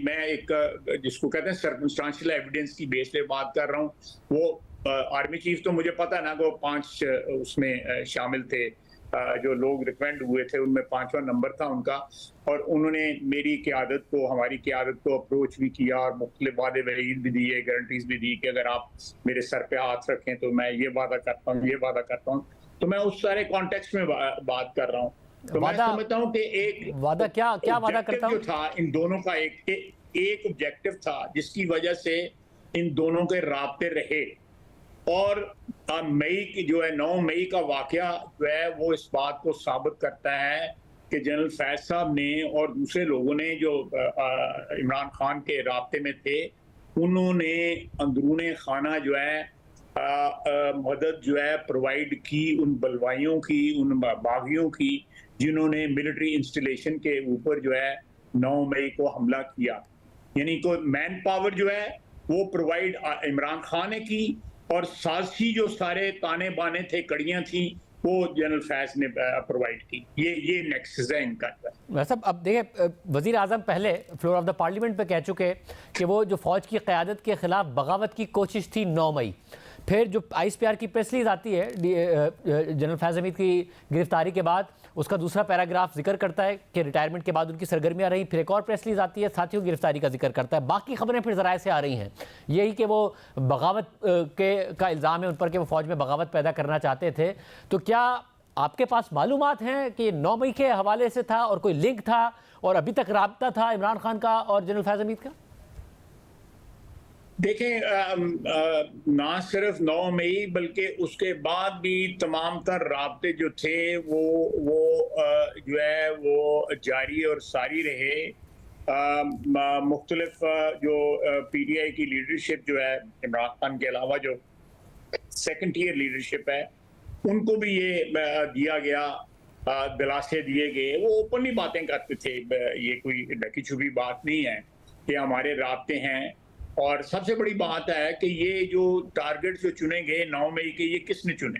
S5: मैं जिसको कहते हैं सर्कमस्टांशियल एविडेंस की बेस पे बात कर रहा हूँ। वो आर्मी चीफ तो मुझे पता ना कि वो 5 उसमें शामिल थे, जो लोग रिकमेंड हुए थे उनमें 5वां नंबर था उनका, और उन्होंने मेरी क़यादत को, हमारी क़यादत को अप्रोच भी किया और मुख्तलिफ वादे वईद भी दिए, गारंटीज भी दी कि अगर आप मेरे सर पे हाथ रखें तो मैं ये वादा करता हूँ, ये वादा करता हूँ। तो मैं उस सारे कॉन्टेक्स्ट में बात कर रहा हूँ। तो मैं समझता हूँ कि एक
S1: वादा क्या वादा करता हूँ,
S5: जो था इन दोनों का एक ऑब्जेक्टिव था जिसकी वजह से इन दोनों के राब्ते रहे। और मई की जो है 9 मई का वाकया जो है वो इस बात को साबित करता है कि जनरल फैज साहब ने और दूसरे लोगों ने जो इमरान खान के राब्ते में थे, उन्होंने अंदरूने खाना जो है मदद जो है प्रोवाइड की उन बलवाइयों की, उन बागियों की जिन्होंने मिलिट्री इंस्टॉलेशन के ऊपर जो है 9 मई को हमला किया। यानी को मैन पावर जो है वो प्रोवाइड इमरान खान ने की, और साजिशी जो सारे ताने बाने थे, कड़ियां थी, वो जनरल फैज ने प्रोवाइड की। ये नेक्सस है इनका।
S1: वैसे अब देखिए, वजीर आजम पहले फ्लोर ऑफ द पार्लियामेंट पे कह चुके कि वो जो फौज की क़यादत के खिलाफ बगावत की कोशिश थी 9 मई। फिर जो ISPR की प्रेस रिलीज आती है जनरल फैज़ हमीद की गिरफ्तारी के बाद, उसका दूसरा पैराग्राफ जिक्र करता है कि रिटायरमेंट के बाद उनकी सरगर्मियां रही। फिर एक और प्रेस रिलीज आती है, साथियों की गिरफ्तारी का जिक्र करता है। बाकी खबरें फिर ज़राए से आ रही हैं यही कि वो बगावत का इल्ज़ाम है उन पर कि वो फौज में बगावत पैदा करना चाहते थे। तो क्या आपके पास मालूमात हैं कि 9 मई के हवाले से था और कोई लिंक था और अभी तक राब्ता था इमरान खान का और जनरल फैज़ हमीद का?
S5: देखें, ना सिर्फ 9 मई बल्कि उसके बाद भी तमाम तर राब्ते जो थे वो जो है वो जारी और सारी रहे। मुख्तलिफ जो PTI की लीडरशिप जो है, इमरान खान के अलावा जो सेकंड टियर लीडरशिप है, उनको भी ये दिया गया, दिलासे दिए गए। वो ओपनली बातें करते थे, ये कोई ढकी छुपी बात नहीं है कि हमारे राब्ते हैं। और सबसे बड़ी बात है कि ये जो टारगेट जो चुने गए 9 मई के, ये किसने चुने?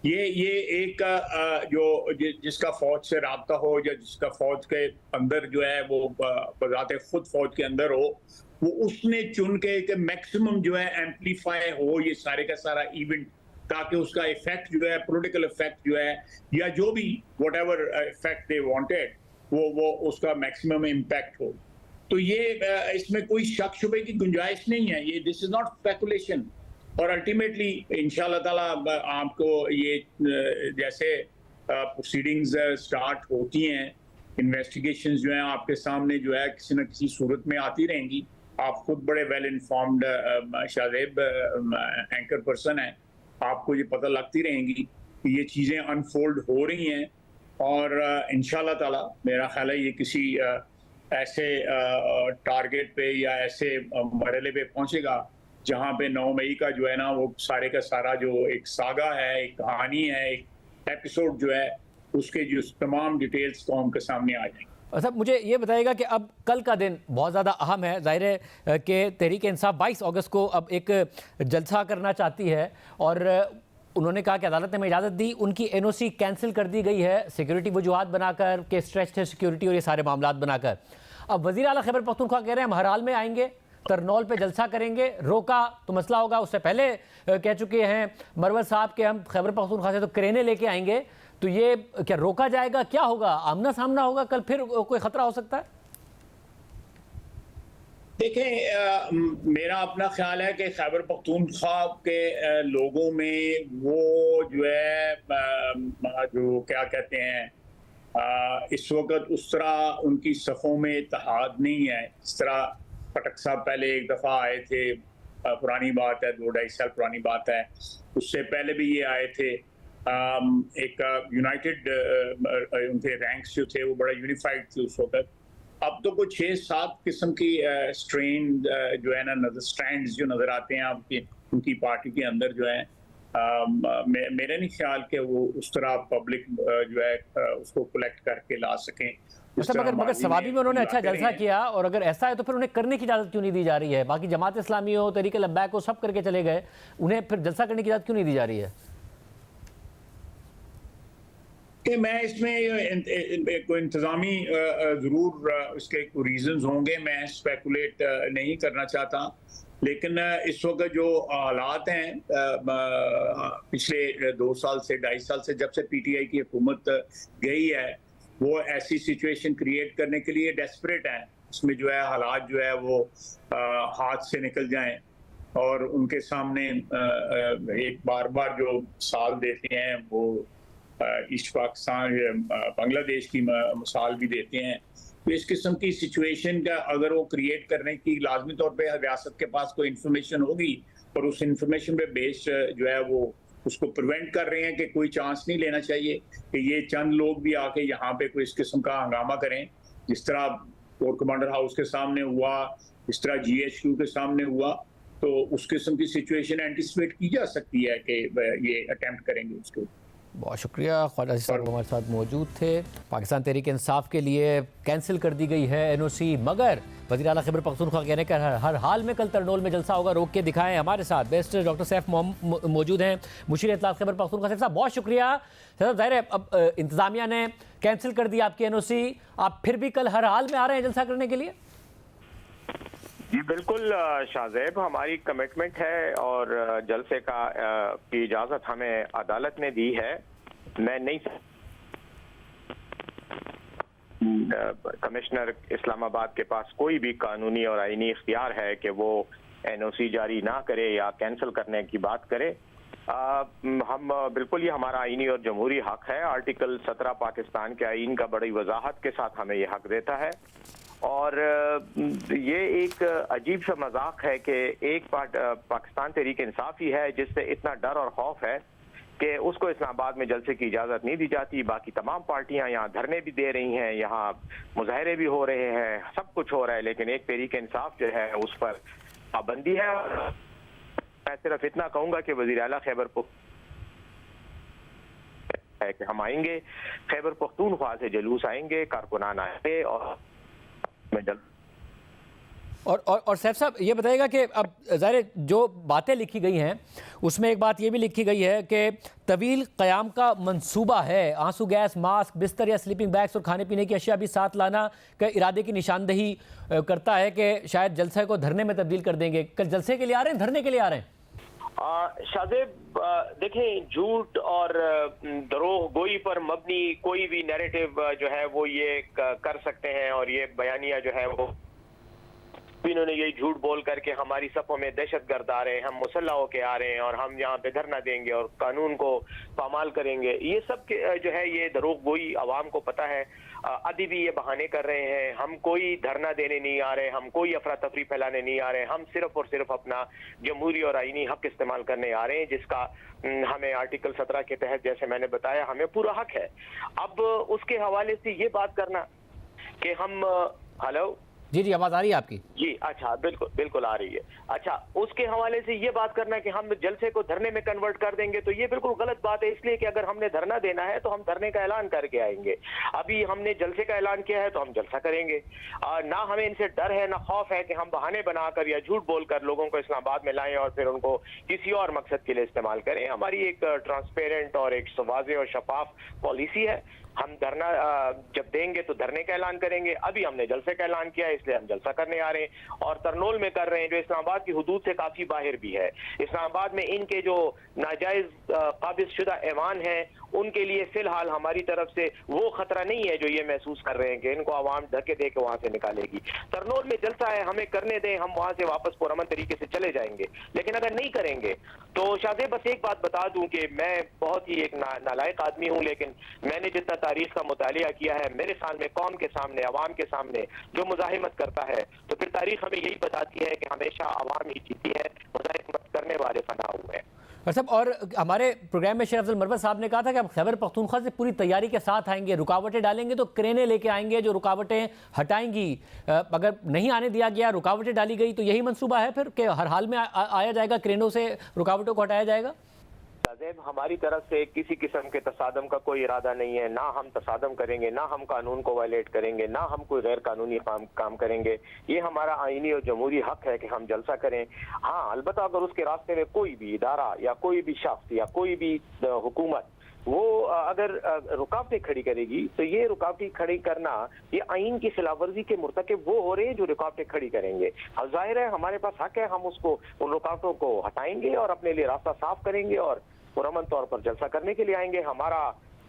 S5: ये एक जिसका फौज से राब्ता हो या जिसका फौज के अंदर जो है वो बजाते खुद फौज के अंदर हो, वो उसने चुन के मैक्सिमम जो है एम्पलीफाई हो ये सारे का सारा इवेंट, ताकि उसका इफेक्ट जो है, पॉलिटिकल इफेक्ट जो है या जो भी व्हाटएवर इफेक्ट दे वांटेड, वो उसका मैक्सिमम इम्पैक्ट हो। तो ये इसमें कोई शक शुबे की गुंजाइश नहीं है। ये दिस इज नॉट स्पेकुलेशन। और अल्टीमेटली इंशाल्लाह ताला आपको ये जैसे प्रोसीडिंग्स स्टार्ट होती हैं, इन्वेस्टिगेशंस जो हैं आपके सामने जो है किसी न किसी सूरत में आती रहेंगी। आप खुद बड़े well informed Shahzeb anchor person हैं, आपको ये पता लगती रहेंगी कि ये चीज़ें अनफोल्ड हो रही हैं। और इंशाल्लाह ताला मेरा ख्याल है ये किसी ऐसे टारगेट पे या ऐसे मरहले पे पहुंचेगा जहां पे 9 मई का जो है ना वो सारे का सारा जो एक सागा है, एक कहानी है, एक एपिसोड जो है, उसके जो तमाम डिटेल्स कौम के सामने आ जाएंगे।
S1: अच्छा, मुझे ये बताइएगा कि अब कल का दिन बहुत ज़्यादा अहम है। ज़ाहिर है कि तहरीक इंसाफ 22 अगस्त को अब एक जलसा करना चाहती है और उन्होंने कहा कि अदालत ने इजाज़त दी, उनकी NOC कैंसिल कर दी गई है सिक्योरिटी वजूहात बनाकर के स्ट्रेच थे सिक्योरिटी और ये सारे मामलात बनाकर। अब वज़ीर आला खैबर पख्तूनख्वा कह रहे हैं हम हर हाल में आएंगे, तरनौल पे जलसा करेंगे, रोका तो मसला होगा। उससे पहले कह चुके हैं मरवत साहब के हम खैबर पख्तूनख्वा से तो क्रेनें लेके आएंगे। तो ये क्या रोका जाएगा, क्या होगा, आमना सामना होगा, कल फिर कोई खतरा हो सकता है?
S5: देखें, मेरा अपना ख्याल है कि खैबर पख्तूनख्वा के लोगों में वो जो है जो क्या कहते हैं, इस वक्त उस तरह उनकी सफ़ों में इत्तेहाद नहीं है। इस तरह पटक साहब पहले एक दफ़ा आए थे, पुरानी बात है, 2-2.5 साल पुरानी बात है। उससे पहले भी ये आए थे। एक यूनाइटेड उनके रैंक्स जो थे वो बड़ा यूनिफाइड थे उस वक्त। अब तो कुछ 6-7 किस्म की स्ट्रेन जो है ना, स्ट्रैंड्स जो नजर आते हैं आपकी उनकी पार्टी के अंदर जो है। मेरा नहीं ख्याल कि वो उस तरह पब्लिक जो है उसको कलेक्ट करके ला सकें।
S1: मगर सवाबी में उन्होंने अच्छा जलसा किया, और अगर ऐसा है तो फिर उन्हें करने की इजाज़त क्यों नहीं दी जा रही है? बाकी जमात इस्लामी हो, तहरीक लब्बैक हो, सब करके चले गए, उन्हें फिर जलसा करने की इजाज़त क्यों नहीं दी जा रही है?
S5: कि मैं इसमें कोई इंतज़ामी ज़रूर इसके रीजंस होंगे, मैं स्पेकुलेट नहीं करना चाहता। लेकिन इस वक्त जो हालात हैं पिछले 2 साल से 2.5 साल से जब से PTI की हुकूमत गई है, वो ऐसी सिचुएशन क्रिएट करने के लिए डेस्परेट हैं। उसमें जो है हालात जो है वो हाथ से निकल जाएं और उनके सामने एक बार जो साल देते हैं वो ईस्ट पाकिस्तान बांग्लादेश की मिसाल भी देते हैं। तो इस किस्म की सिचुएशन का अगर वो क्रिएट करने की लाजमी तौर पे रियासत के पास कोई इंफॉर्मेशन होगी और उस इंफॉर्मेशन पे बेस जो है वो उसको प्रिवेंट कर रहे हैं कि कोई चांस नहीं लेना चाहिए कि ये चंद लोग भी आके यहाँ पे कोई इस किस्म का हंगामा करें, जिस तरह कोर कमांडर हाउस के सामने हुआ, इस तरह GHQ के सामने हुआ। तो उस किस्म की सिचुएशन एंटिसिपेट की जा सकती है कि ये अटेम्प्ट करेंगे उसके।
S1: बहुत शुक्रिया। ख्वाजा साहब हमारे साथ मौजूद थे। पाकिस्तान तहरीक इंसाफ के लिए कैंसिल कर दी गई है एनओसी, मगर वज़ीर आला खैबर पख्तूनख्वा कहने का हर हाल में कल तरनोल में जलसा होगा, रोक के दिखाएं। हमारे साथ बेस्ट डॉक्टर सैफ मौजूद हैं, मुशीर इत्तलात खैबर पख्तूनख्वा। सैफ साहब बहुत शुक्रिया। सैफ ज़ाहिर है अब इंतज़ामिया ने कैंसिल कर दी आपकी एनओसी, आप फिर भी कल हर हाल में आ रहे हैं जलसा करने के लिए?
S6: जी बिल्कुल शाहजेब, हमारी कमिटमेंट है और जलसे की इजाज़त हमें अदालत ने दी है। मैं नहीं कमिश्नर इस्लामाबाद के पास कोई भी कानूनी और आईनी इख्तियार है कि वो एनओसी जारी ना करे या कैंसिल करने की बात करे। हम बिल्कुल ये हमारा आईनी और जमहूरी हक है। आर्टिकल 17 पाकिस्तान के आईन का बड़ी वजाहत के साथ हमें ये हक देता है। और ये एक अजीब सा मजाक है कि एक पाकिस्तान तहरीक इंसाफ ही है जिससे इतना डर और खौफ है कि उसको इस्लामाबाद में जलसे की इजाज़त नहीं दी जाती। बाकी तमाम पार्टियां यहाँ धरने भी दे रही हैं, यहाँ मुजाहरे भी हो रहे हैं, सब कुछ हो रहा है, लेकिन एक तहरीक इंसाफ जो है उस पर पाबंदी है। मैं सिर्फ इतना कहूँगा कि वज़ीर आला खैबर है कि हम आएंगे, खैबर पख्तूनख्वा से जुलूस आएंगे, कारकुनान आएंगे
S1: और सैफ साहब ये बताइएगा कि अब ज़ाहिर जो बातें लिखी गई हैं उसमें एक बात ये भी लिखी गई है कि तवील क़याम का मंसूबा है, आंसू गैस, मास्क, बिस्तर या स्लीपिंग बैग्स और खाने पीने की अशिया भी साथ लाना के इरादे की निशानदही करता है कि शायद जलसे को धरने में तब्दील कर देंगे। कल जलसे के लिए आ रहे हैं, धरने के लिए आ रहे हैं?
S6: शाहजेब देखें, झूठ और दरोह गोई पर मबनी कोई भी नैरेटिव जो है वो ये कर सकते हैं और ये बयानिया जो है वो इन्होंने यही झूठ बोल करके हमारी सफ़ों में दहशतगर्द आ रहे हैं, हम मुसल्ला होके आ रहे हैं और हम यहाँ पे धरना देंगे और कानून को पामाल करेंगे, ये सब जो है ये दरोग गोई आवाम को पता है। अभी भी ये बहाने कर रहे हैं। हम कोई धरना देने नहीं आ रहे, हम कोई अफरा तफरी फैलाने नहीं आ रहे, हम सिर्फ और सिर्फ अपना जमहूरी और आईनी हक इस्तेमाल करने आ रहे हैं जिसका हमें आर्टिकल 17 के तहत जैसे मैंने बताया हमें पूरा हक है। अब उसके हवाले से ये बात करना कि हम हेलो
S1: जी आवाज़ आ रही है आपकी?
S6: जी अच्छा, बिल्कुल बिल्कुल आ रही है। अच्छा, उसके हवाले से ये बात करना कि हम जलसे को धरने में कन्वर्ट कर देंगे तो ये बिल्कुल गलत बात है, इसलिए कि अगर हमने धरना देना है तो हम धरने का ऐलान करके आएंगे। अभी हमने जलसे का ऐलान किया है तो हम जलसा करेंगे। ना हमें इनसे डर है, ना खौफ है कि हम बहाने बनाकर या झूठ बोलकर लोगों को इस्लामाबाद में लाएं और फिर उनको किसी और मकसद के लिए इस्तेमाल करें। हमारी एक ट्रांसपेरेंट और एक वाज़ेह और शफाफ पॉलिसी है। हम धरना जब देंगे तो धरने का ऐलान करेंगे। अभी हमने जलसे का ऐलान किया है इसलिए हम जलसा करने आ रहे हैं और तरनोल में कर रहे हैं जो इस्लामाबाद की हुदूद से काफी बाहर भी है। इस्लामाबाद में इनके जो नाजायज काबिज शुदा ऐवान हैं उनके लिए फिलहाल हमारी तरफ से वो खतरा नहीं है जो ये महसूस कर रहे हैं कि इनको आवाम धक्के दे के वहां से निकालेगी। तरनोल में जलसा है, हमें करने दें, हम वहां से वापस पुरअमन तरीके से चले जाएंगे। लेकिन अगर नहीं करेंगे तो शायद बस एक बात बता दूं कि मैं बहुत ही एक नालायक आदमी हूं, लेकिन मैंने जितना तारीख का मुतालिया किया है, मेरे सामने कौम के सामने अवाम के सामने जो मुजाहिमत करता है तो फिर तारीख हमें यही बताती है कि हमेशा अवाम ही जीती है, मुजाहिमत करने वाले फना हुए हैं।
S1: और हमारे प्रोग्राम में शेर अफजल मरवत साहब ने कहा था कि आप खैबर पख्तूनख्वा से पूरी तैयारी के साथ आएंगे, रुकावटें डालेंगे तो क्रेनें लेके आएंगे जो रुकावटें हटाएंगी। अगर नहीं आने दिया गया, रुकावटें डाली गई तो यही मंसूबा है फिर कि हर हाल में आया जाएगा, क्रेनों से रुकावटों को हटाया जाएगा?
S6: हमारी तरफ से किसी किस्म के तसादम का कोई इरादा नहीं है, ना हम तसादम करेंगे, ना हम कानून को वायलेट करेंगे, ना हम कोई गैर कानूनी काम करेंगे। ये हमारा आईनी और जमहूरी हक है कि हम जलसा करें। हाँ, अलबत्ता अगर उसके रास्ते में कोई भी इदारा या कोई भी शख्स या कोई भी हुकूमत वो अगर रुकावटें खड़ी करेगी तो ये रुकावटें खड़ी करना ये आइन की खिलाफवर्जी के मुर्तकिब वो हो रहे हैं जो रुकावटें खड़ी करेंगे। जाहिर है हमारे पास हक है, हम उसको उन रुकावटों को हटाएंगे और अपने लिए रास्ता साफ करेंगे और पुरअमन तौर पर जलसा करने के लिए आएंगे। हमारा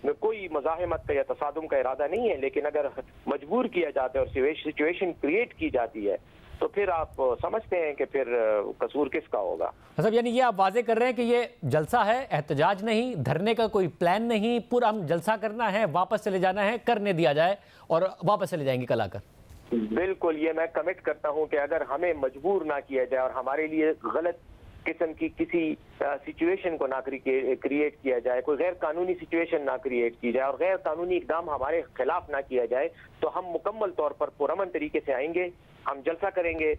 S6: कोई मज़ाहिमत का या तसादुम का इरादा नहीं है, लेकिन अगर मजबूर किया जाता है और सिचुएशन क्रिएट की जाती है तो फिर आप समझते हैं कि फिर कसूर किसका होगा।
S1: मतलब यानी ये आप वाजे कर रहे हैं कि ये जलसा है, एहतजाज नहीं, धरने का कोई प्लान नहीं, पूरा हम जलसा करना है, वापस चले जाना है, करने दिया जाए और वापस चले जाएंगे कल आकर।
S6: बिल्कुल, ये मैं कमिट करता हूँ कि अगर हमें मजबूर ना किया जाए और हमारे लिए गलत किस्म की किसी सिचुएशन को ना क्रिएट किया जाए, कोई गैर कानूनी सिचुएशन ना क्रिएट की जाए और गैर कानूनी इकदाम हमारे खिलाफ ना किया जाए तो हम मुकम्मल तौर पर पुरअमन तरीके से आएंगे, हम जलसा करेंगे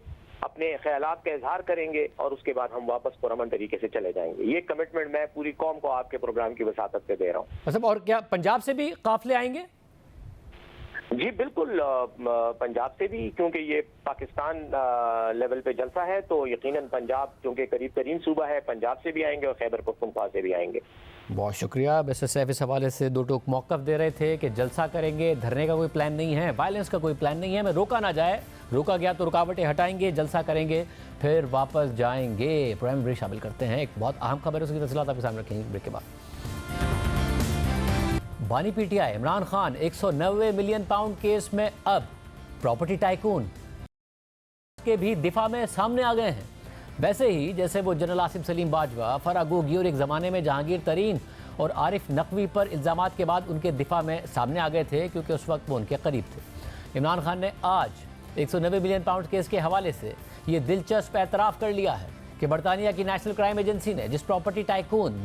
S6: अपने ख्यालात का इजहार करेंगे और उसके बाद हम वापस पुरअमन तरीके से चले जाएंगे। ये कमिटमेंट मैं पूरी कौम को आपके प्रोग्राम की वसातत पे दे रहा हूँ।
S1: मतलब और क्या पंजाब से भी काफिले आएंगे?
S6: जी बिल्कुल, पंजाब से भी, क्योंकि ये पाकिस्तान लेवल पे जलसा है तो यकीनन पंजाब क्योंकि करीब तरीन सूबा है, पंजाब से भी आएंगे और खैबर पख्तूनख्वा से भी आएंगे।
S1: बहुत शुक्रिया। वैसे सैफ इस हवाले से दो टोक मौक़िफ़ दे रहे थे कि जलसा करेंगे, धरने का कोई प्लान नहीं है, वायलेंस का कोई प्लान नहीं है, हमें रोका ना जाए, रोका गया तो रुकावटें हटाएंगे, जलसा करेंगे, फिर वापस जाएंगे। प्रोग्राम ब्रेक शामिल करते हैं। एक बहुत अहम खबर है, उसकी तफसीलात आपके सामने रखेंगे ब्रेक के बाद। बानी PTI Imran Khan 190 million pound case में अब प्रॉपर्टी टाइकून के भी दिफा में सामने आ गए हैं। वैसे ही जैसे वो जनरल आसिम सलीम बाजवा, फराह गोगी और एक ज़माने में जहांगीर तरीन और आरिफ नकवी पर इल्ज़ामात के बाद उनके दिफा में सामने आ गए थे, क्योंकि उस वक्त वो उनके करीब थे। इमरान खान ने आज 190 मिलियन पाउंड केस के हवाले से ये दिलचस्प एतराफ़ कर लिया है कि बरतानिया की नेशनल क्राइम एजेंसी ने जिस प्रॉपर्टी टाइकून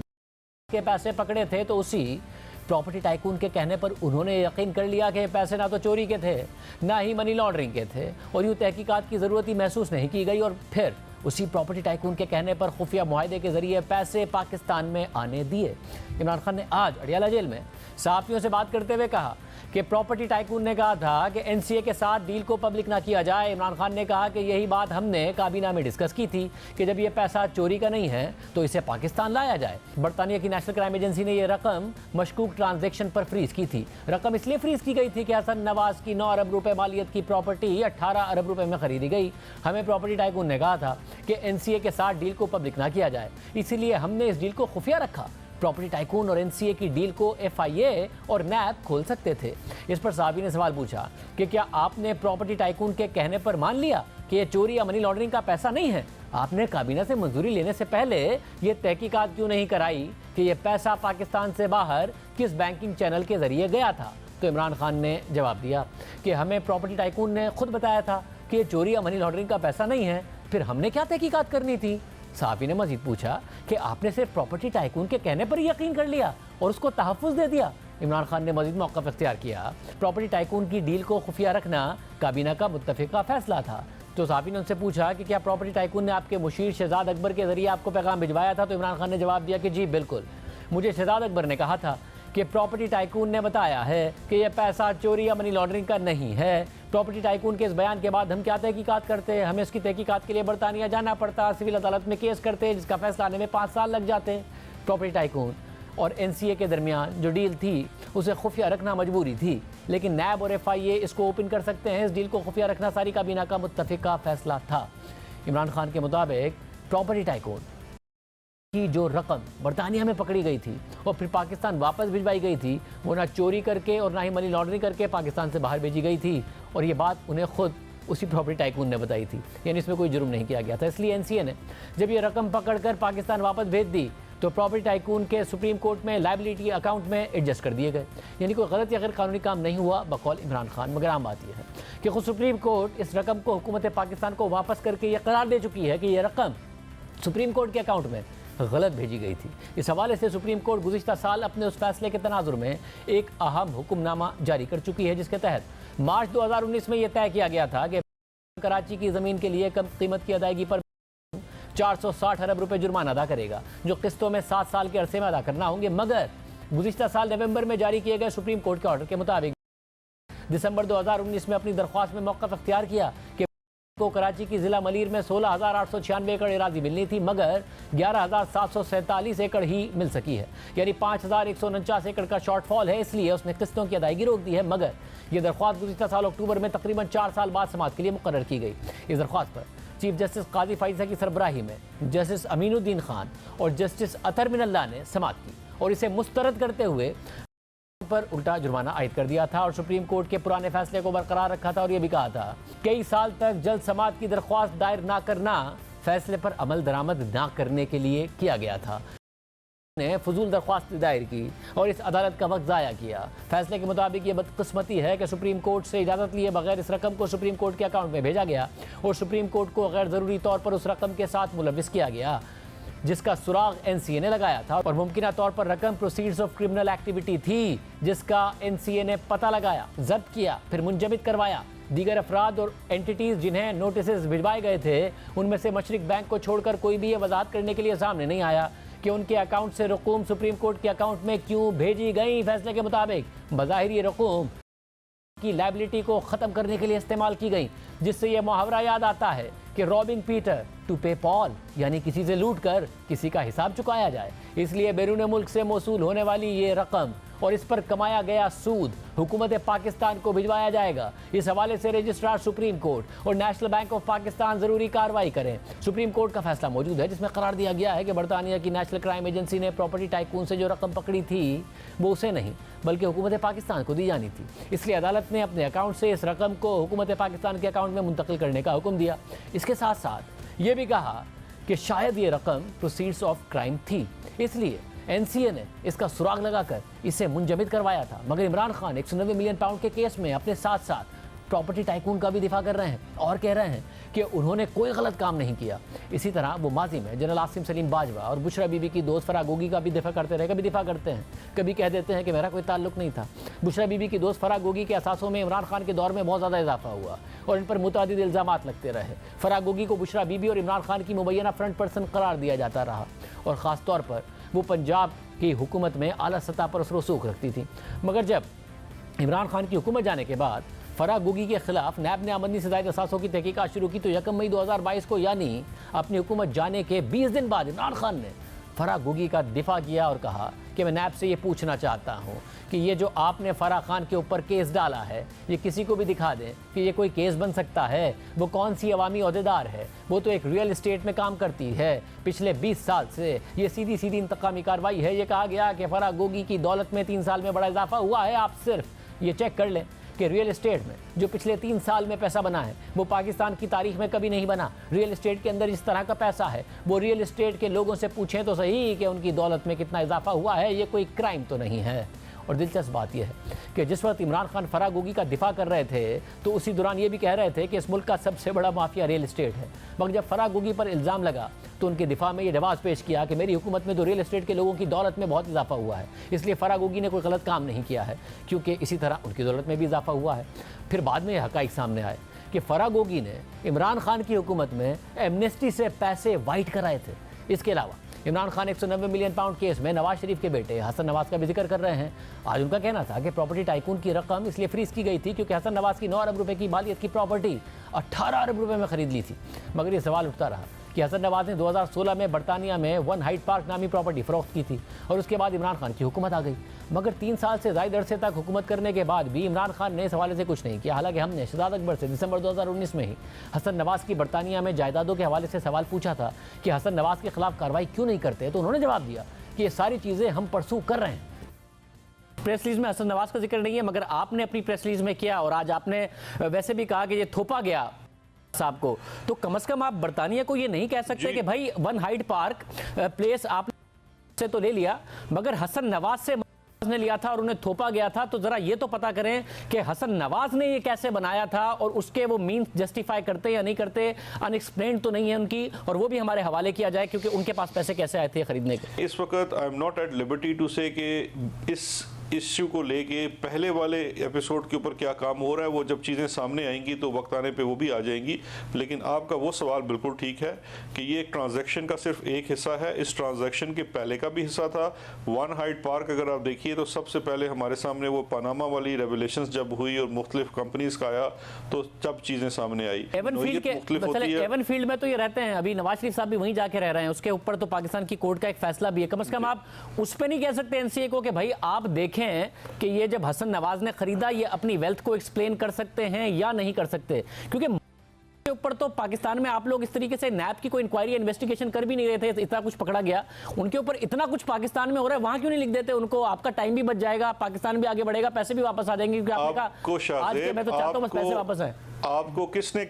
S1: के पैसे पकड़े थे, तो उसी प्रॉपर्टी टाइकून के कहने पर उन्होंने यकीन कर लिया कि पैसे ना तो चोरी के थे, ना ही मनी लॉन्ड्रिंग के थे, और यूँ तहकीकात की ज़रूरत ही महसूस नहीं की गई। और फिर उसी प्रॉपर्टी टाइकून के कहने पर खुफिया मुआहदे के ज़रिए पैसे पाकिस्तान में आने दिए। इमरान खान ने आज अडियाला जेल में सहाफ़ियों से बात करते हुए कहा कि प्रॉपर्टी टाइकून ने कहा था कि एनसीए के साथ डील को पब्लिक ना किया जाए। इमरान खान ने कहा कि यही बात हमने काबीना में डिस्कस की थी कि जब ये पैसा चोरी का नहीं है तो इसे पाकिस्तान लाया जाए। बरतानिया की नेशनल क्राइम एजेंसी ने यह रकम मशकूक ट्रांजैक्शन पर फ्रीज की थी। रकम इसलिए फ्रीज की गई थी कि हसन नवाज की 9 अरब रुपए मालियत की प्रॉपर्टी 18 अरब रुपए में खरीदी गई। हमें प्रॉपर्टी टाइकून ने कहा था कि एनसीए के साथ डील को पब्लिक ना किया जाए, इसीलिए हमने इस डील को खुफिया रखा। प्रॉपर्टी टाइकून और एनसीए की डील को एफआईए और नैब खोल सकते थे। इस पर साहबी ने सवाल पूछा कि क्या आपने प्रॉपर्टी टाइकून के कहने पर मान लिया कि यह चोरी या मनी लॉन्ड्रिंग का पैसा नहीं है? आपने काबीना से मंजूरी लेने से पहले ये तहकीकात क्यों नहीं कराई कि यह पैसा पाकिस्तान से बाहर किस बैंकिंग चैनल के जरिए गया था? तो इमरान खान ने जवाब दिया कि हमें प्रॉपर्टी टाइकून ने खुद बताया था कि यह चोरी या मनी लॉन्ड्रिंग का पैसा नहीं है, फिर हमने क्या तहकीकात करनी थी? साहबी ने मजीद पूछा कि आपने सिर्फ प्रॉपर्टी टाइकून के कहने पर ही यकीन कर लिया और उसको तहफ़्फ़ुज़ दे दिया। इमरान खान ने मजीद मौक़िफ़ इख्तियार किया। प्रॉपर्टी टाइकून की डील को खुफिया रखना काबीना का मुत्तफ़िक़ा फ़ैसला था। तो साहबी ने उनसे पूछा कि क्या प्रॉपर्टी टाइकून ने आपके मुशीर शहजाद अकबर के ज़रिए आपको पैगाम भिजवाया था? तो इमरान खान ने जवाब दिया कि जी बिल्कुल, मुझे शहजाद अकबर ने कहा था कि प्रॉपर्टी टाइकून ने बताया है कि यह पैसा चोरी या मनी लॉन्ड्रिंग का नहीं है। प्रॉपर्टी टाइकून के इस बयान के बाद हम क्या तहकीकात करते? हमें इसकी तहकीकात के लिए बरतानिया जाना पड़ता, सिविल अदालत में केस करते, जिसका फैसला आने में 5 साल लग जाते। प्रॉपर्टी टाइकून और एनसीए के दरमियान जो डील थी उसे खुफिया रखना मजबूरी थी, लेकिन नैब और एफआईए इसको ओपन कर सकते हैं। इस डील को खुफिया रखना सारी काबीना का मुत्तफ़िक़ा फैसला था। इमरान खान के मुताबिक प्रॉपर्टी टाइकून की जो रकम बरतानिया में पकड़ी गई थी और फिर पाकिस्तान वापस भिजवाई गई थी, वो ना चोरी करके और ना ही मनी लॉन्ड्रिंग करके पाकिस्तान से बाहर भेजी गई थी, और ये बात उन्हें खुद उसी प्रॉपर्टी टाइकून ने बताई थी, यानी इसमें कोई जुर्म नहीं किया गया था। इसलिए एनसीए ने जब ये रकम पकड़कर पाकिस्तान वापस भेज दी तो प्रॉपर्टी टाइकून के सुप्रीम कोर्ट में लायबिलिटी अकाउंट में एडजस्ट कर दिए गए, यानी कोई गलत या गैर कानूनी काम नहीं हुआ बकौल इमरान खान। मगर आम बात यह है कि खुद सुप्रीम कोर्ट इस रकम को हुकूमत पाकिस्तान को वापस करके यह करार दे चुकी है कि यह रकम सुप्रीम कोर्ट के अकाउंट में गलत भेजी गई थी। इस हवाले से सुप्रीम कोर्ट गुज़िश्ता साल अपने उस फैसले के तनाजुर में एक अहम हुक्मनामा जारी कर चुकी है, जिसके तहत मार्च 2019 में यह तय किया गया था कि कराची की ज़मीन के लिए कम कीमत की अदायगी पर 460 अरब रुपए जुर्माना अदा करेगा, जो किस्तों में 7 साल के अरसे में अदा करना होंगे। मगर गुज़िश्ता साल नवंबर में जारी किए गए सुप्रीम कोर्ट के ऑर्डर के मुताबिक दिसंबर 2019 में अपनी दरख्वास्त में मौक़िफ़ इख्तियार किया कि को कराची की ज़िला मलीर में 16,896 एकड़ एराज़ी मिलनी थी, मगर 11,747 एकड़ ही मिल सकी है, यानी 5,149 एकड़ का शॉर्टफॉल है। इसलिए उसने किस्तों की अदायगी रोक दी है। मगर यह दरख्वास्त गुज़िश्ता साल अक्टूबर में तकरीबन 4 साल बाद समाअत के लिए मुकर्रर की गई। इस दरख्वास्त पर चीफ जस्टिस काजी फाइजा की सरबराही में जस्टिस अमीनुद्दीन खान और जस्टिस अतर मिनल्ला ने समाअत की और इसे मुस्तरद करते हुए पर उल्टा जुर्माना आयद कर दिया था और सुप्रीम कोर्ट के पुराने फैसले को बरकरार रखा था। और यह भी कहा था कई साल तक जल्द समाअत की दरख्वास्त दायर ना करना फैसले पर अमल दरामद ना करने के लिए किया गया था। ने फजूल दरख्वास्त दायर की और इस अदालत का वक्त ज़ाया किया। फैसले के मुताबिक ये बदकिस्मती है कि सुप्रीम कोर्ट से इजाज़त लिए बगैर इस रकम को सुप्रीम कोर्ट के अकाउंट में भेजा गया और सुप्रीम कोर्ट को गैर ज़रूरी तौर पर उस रकम के साथ मुलविस किया गया जिसका सुराग एनसीए ने लगाया था और मुमकिन तौर पर रकम प्रोसीड्स ऑफ क्रिमिनल एक्टिविटी थी जिसका एनसीए ने पता लगाया, जब्त किया, फिर मुंजमद करवाया। दीगर अफराद और एंटिटीज़ जिन्हें नोटिस भिजवाए गए थे उनमें से मशरिक बैंक को छोड़कर कोई भी ये वजाहत करने के लिए सामने नहीं आया कि उनके अकाउंट से रकूम सुप्रीम कोर्ट के अकाउंट में क्यों भेजी गई। फैसले के मुताबिक बज़ाहिर ये रकूम की लायबिलिटी को ख़त्म करने के लिए इस्तेमाल की गई, जिससे यह मुहावरा याद आता है कि रॉबिंग पीटर टू पे पॉल, यानी किसी से लूट कर किसी का हिसाब चुकाया जाए। इसलिए बैरून मुल्क से मौसूल होने वाली ये रकम और इस पर कमाया गया सूद हुकूमत पाकिस्तान को भिजवाया जाएगा। इस हवाले से रजिस्ट्रार सुप्रीम कोर्ट और नेशनल बैंक ऑफ पाकिस्तान ज़रूरी कार्रवाई करें। सुप्रीम कोर्ट का फैसला मौजूद है जिसमें करार दिया गया है कि बरतानिया की नेशनल क्राइम एजेंसी ने प्रॉपर्टी टाइकून से जो रकम पकड़ी थी वो उसे नहीं बल्कि हुकूमत पाकिस्तान को दी जानी थी। इसलिए अदालत ने अपने अकाउंट से इस रकम को हुकूमत पाकिस्तान के अकाउंट में मुंतकिल करने का हुक्म दिया। इसके साथ साथ ये भी कहा कि शायद ये रकम प्रोसीड्स ऑफ क्राइम थी, इसलिए एनसीए ने इसका सुराग लगाकर इसे मुंजमद करवाया था। मगर इमरान खान 190 मिलियन पाउंड के केस में अपने साथ साथ प्रॉपर्टी टाइकून का भी दिफा कर रहे हैं और कह रहे हैं कि उन्होंने कोई गलत काम नहीं किया। इसी तरह वो माजी में जनरल आसिम सलीम बाजवा और बुशरा बीबी की दोस्त फराह गोगी का भी दिफा करते रहे। कभी दिफा करते हैं, कभी कह देते हैं कि मेरा कोई ताल्लुक नहीं था। बुशरा बीबी की दोस्त फराह गोगी के असासों में इमरान खान के दौर में बहुत ज़्यादा इजाफा हुआ और इन पर मुतअद्दिद इल्ज़ामात लगते रहे। फराह गोगी को बुशरा बीबी और इमरान खान की मुबैना फ्रंट पर्सन करार दिया जाता रहा और ख़ास तौर पर वो पंजाब की हुकूमत में आला सतह पर रसूख रखती थी। मगर जब इमरान खान की हुकूमत जाने के बाद फराह गोगी के खिलाफ नैब ने आमदनी से ज़ायद असासों की तहकीकात शुरू की तो 1 मई 2022 को यानी अपनी हुकूमत जाने के 20 दिन बाद इमरान खान ने फराह गोगी का दिफा किया और कहा कि मैं नैब से ये पूछना चाहता हूँ कि ये जो आपने फराह खान के ऊपर केस डाला है ये किसी को भी दिखा दें कि ये कोई केस बन सकता है। वो कौन सी अवामी ओहदेदार है, वो तो एक रियल इस्टेट में काम करती है। पिछले 20 साल से ये सीधी सीधी इंतकामी कार्रवाई है। ये कहा गया कि फराह गोगी की दौलत में 3 साल में बड़ा इजाफा हुआ है। आप सिर्फ ये चेक कर लें कि रियल इस्टेट में जो पिछले 3 साल में पैसा बना है वो पाकिस्तान की तारीख में कभी नहीं बना। रियल इस्टेट के अंदर इस तरह का पैसा है, वो रियल इस्टेट के लोगों से पूछें तो सही कि उनकी दौलत में कितना इजाफा हुआ है। ये कोई क्राइम तो नहीं है। और दिलचस्प बात यह है कि जिस वक्त इमरान खान फराह गोगी का दिफा कर रहे थे तो उसी दौरान ये भी कह रहे थे कि इस मुल्क का सबसे बड़ा माफिया रियल इस्टेट है। मगर जब फराह गोगी पर इल्ज़ाम लगा तो उनके दिफा में ये जवाब पेश किया कि मेरी हुकूमत में तो रियल इस्टेट के लोगों की दौलत में बहुत इजाफा हुआ है, इसलिए फराह गोगी ने कोई गलत काम नहीं किया है क्योंकि इसी तरह उनकी दौलत में भी इजाफा हुआ है। फिर बाद में ये हक़ाइक़ सामने आए कि फराह गोगी ने इमरान खान की हुकूमत में एमनेस्टी से पैसे वाइट कराए थे। इसके अलावा Imran Khan 190 million pound case में नवाज शरीफ के बेटे हसन नवाज का भी जिक्र कर रहे हैं। आज उनका कहना था कि प्रॉपर्टी टाइकून की रकम इसलिए फ्रीज की गई थी क्योंकि हसन नवाज की 9 अरब रुपए की मालियत की प्रॉपर्टी 18 अरब रुपए में खरीद ली थी। मगर ये सवाल उठता रहा कि हसन नवाज ने 2016 में बरतानिया में 1 हाइट पार्क नामी प्रॉपर्टी फरोख्त की थी और उसके बाद इमरान खान की हुकूमत आ गई। मगर 3 साल से ज़ायद अरसे तक हुकूमत करने के बाद भी इमरान खान ने इस हवाले से कुछ नहीं किया। हालांकि हमने शहजाद अकबर से दिसंबर 2019 में ही हसन नवाज की बरतानिया में जायदादों के हवाले से सवाल पूछा था कि हसन नवाज के खिलाफ कार्रवाई क्यों नहीं करते, तो उन्होंने जवाब दिया कि ये सारी चीज़ें हम परसू कर रहे हैं। प्रेस रिलीज में हसन नवाज का जिक्र नहीं है मगर आपने अपनी प्रेस रिलीज में किया और आज आपने वैसे भी कहा कि ये थोपा गया साहब को, तो कम से कम आप बरतानिया को ये नहीं कह सकते कि भाई 1 हाइट पार्क प्लेस आपसे तो ले लिया मगर हसन नवाज से ने लिया था और उन्हें थोपा गया था। तो जरा ये तो पता करें कि हसन नवाज ने ये कैसे बनाया था और उसके वो मीन्स जस्टिफाई करते या नहीं करते, अनएक्सप्लेन्ड तो नहीं है उनकी, और वो भी हमारे हवाले किया जाए क्योंकि उनके पास पैसे कैसे आए थे खरीदने के।
S7: इस वक्त I am not at liberty to say कि इस इश्यू को लेके पहले वाले एपिसोड के ऊपर क्या काम हो रहा है, वो जब चीज़ें सामने आएंगी तो वक्त आने पे वो भी आ जाएंगी। लेकिन आपका वो सवाल बिल्कुल ठीक है कि ये एक ट्रांजैक्शन का सिर्फ एक हिस्सा है। इस ट्रांजैक्शन के पहले का भी हिस्सा था 1 हाइट पार्क। अगर आप देखिए तो सबसे पहले हमारे सामने वो पनामा वाली रेवलेशंस जब हुई और मुख्तलिफ कंपनीज का आया तो जब चीज़ें सामने आई।
S1: एवन फील्ड में तो ये रहते हैं, अभी नवाज शरीफ साहब भी वहीं जाके रह रहे हैं, उसके ऊपर तो पाकिस्तान की कोर्ट का एक फैसला भी है। कम से कम आप उस पर नहीं कह सकते एनसीए को कि भाई आप देखें कि ये जब हसन नवाज ने खरीदा ये अपनी वेल्थ को एक्सप्लेन कर सकते हैं या नहीं कर सकते, क्योंकि के ऊपर तो पाकिस्तान में आप लोग इस तरीके से नैब की कोई इंक्वायरी इन्वेस्टिगेशन कर भी नहीं रहे थे, इतना कुछ पकड़ा गया उनके ऊपर, इतना कुछ पाकिस्तान में हो रहा है, वहां क्यों नहीं लिख देते उनको? आपका टाइम भी बच जाएगा, पाकिस्तान भी आगे बढ़ेगा, पैसे भी वापस आ जाएंगे। आज के मैं तो चाहता हूं बस पैसे वापस आए।
S7: आपको किसने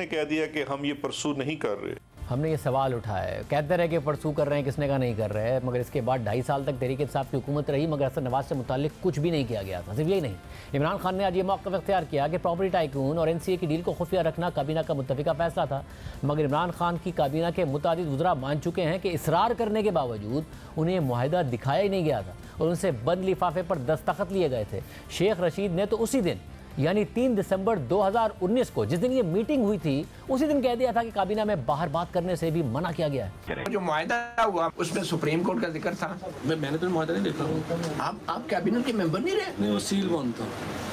S7: कह दिया कि हम ये परसू नहीं कर रहे?
S1: हमने ये सवाल उठाया, कहते रहे कि परसू कर रहे हैं, किसने का नहीं कर रहे हैं, मगर इसके बाद 2.5 साल तक तहरीक इंसाफ की हुकूमत रही मगर हसन नवाज से मुतालिक कुछ भी नहीं किया गया था। सिर्फ यही नहीं, इमरान खान ने आज ये मौक़िफ़ इख्तियार किया कि प्रॉपर्टी टाइकून और एनसीए की डील को खुफिया रखना काबीना का मुत्तफ़िका फैसला था। मगर इमरान खान की काबीना के मुतादिद वज़रा मान चुके हैं कि इसरार करने के बावजूद उन्हें मुआहिदा दिखाया ही नहीं गया था और उनसे बंद लिफाफे पर दस्तखत लिए गए थे। शेख रशीद ने तो उसी दिन यानी 3 दिसंबर 2019 को जिस दिन ये मीटिंग हुई थी उसी दिन कह दिया था कि काबीना में बाहर बात करने से भी मना किया गया है।
S8: जो मुआहदा हुआ उसमें सुप्रीम कोर्ट का जिक्र था।
S9: मैंने तो मुआहदा नहीं देखा।
S8: आप कैबिनेट के मेंबर नहीं रहे?
S9: नहीं, वो सील बंद था,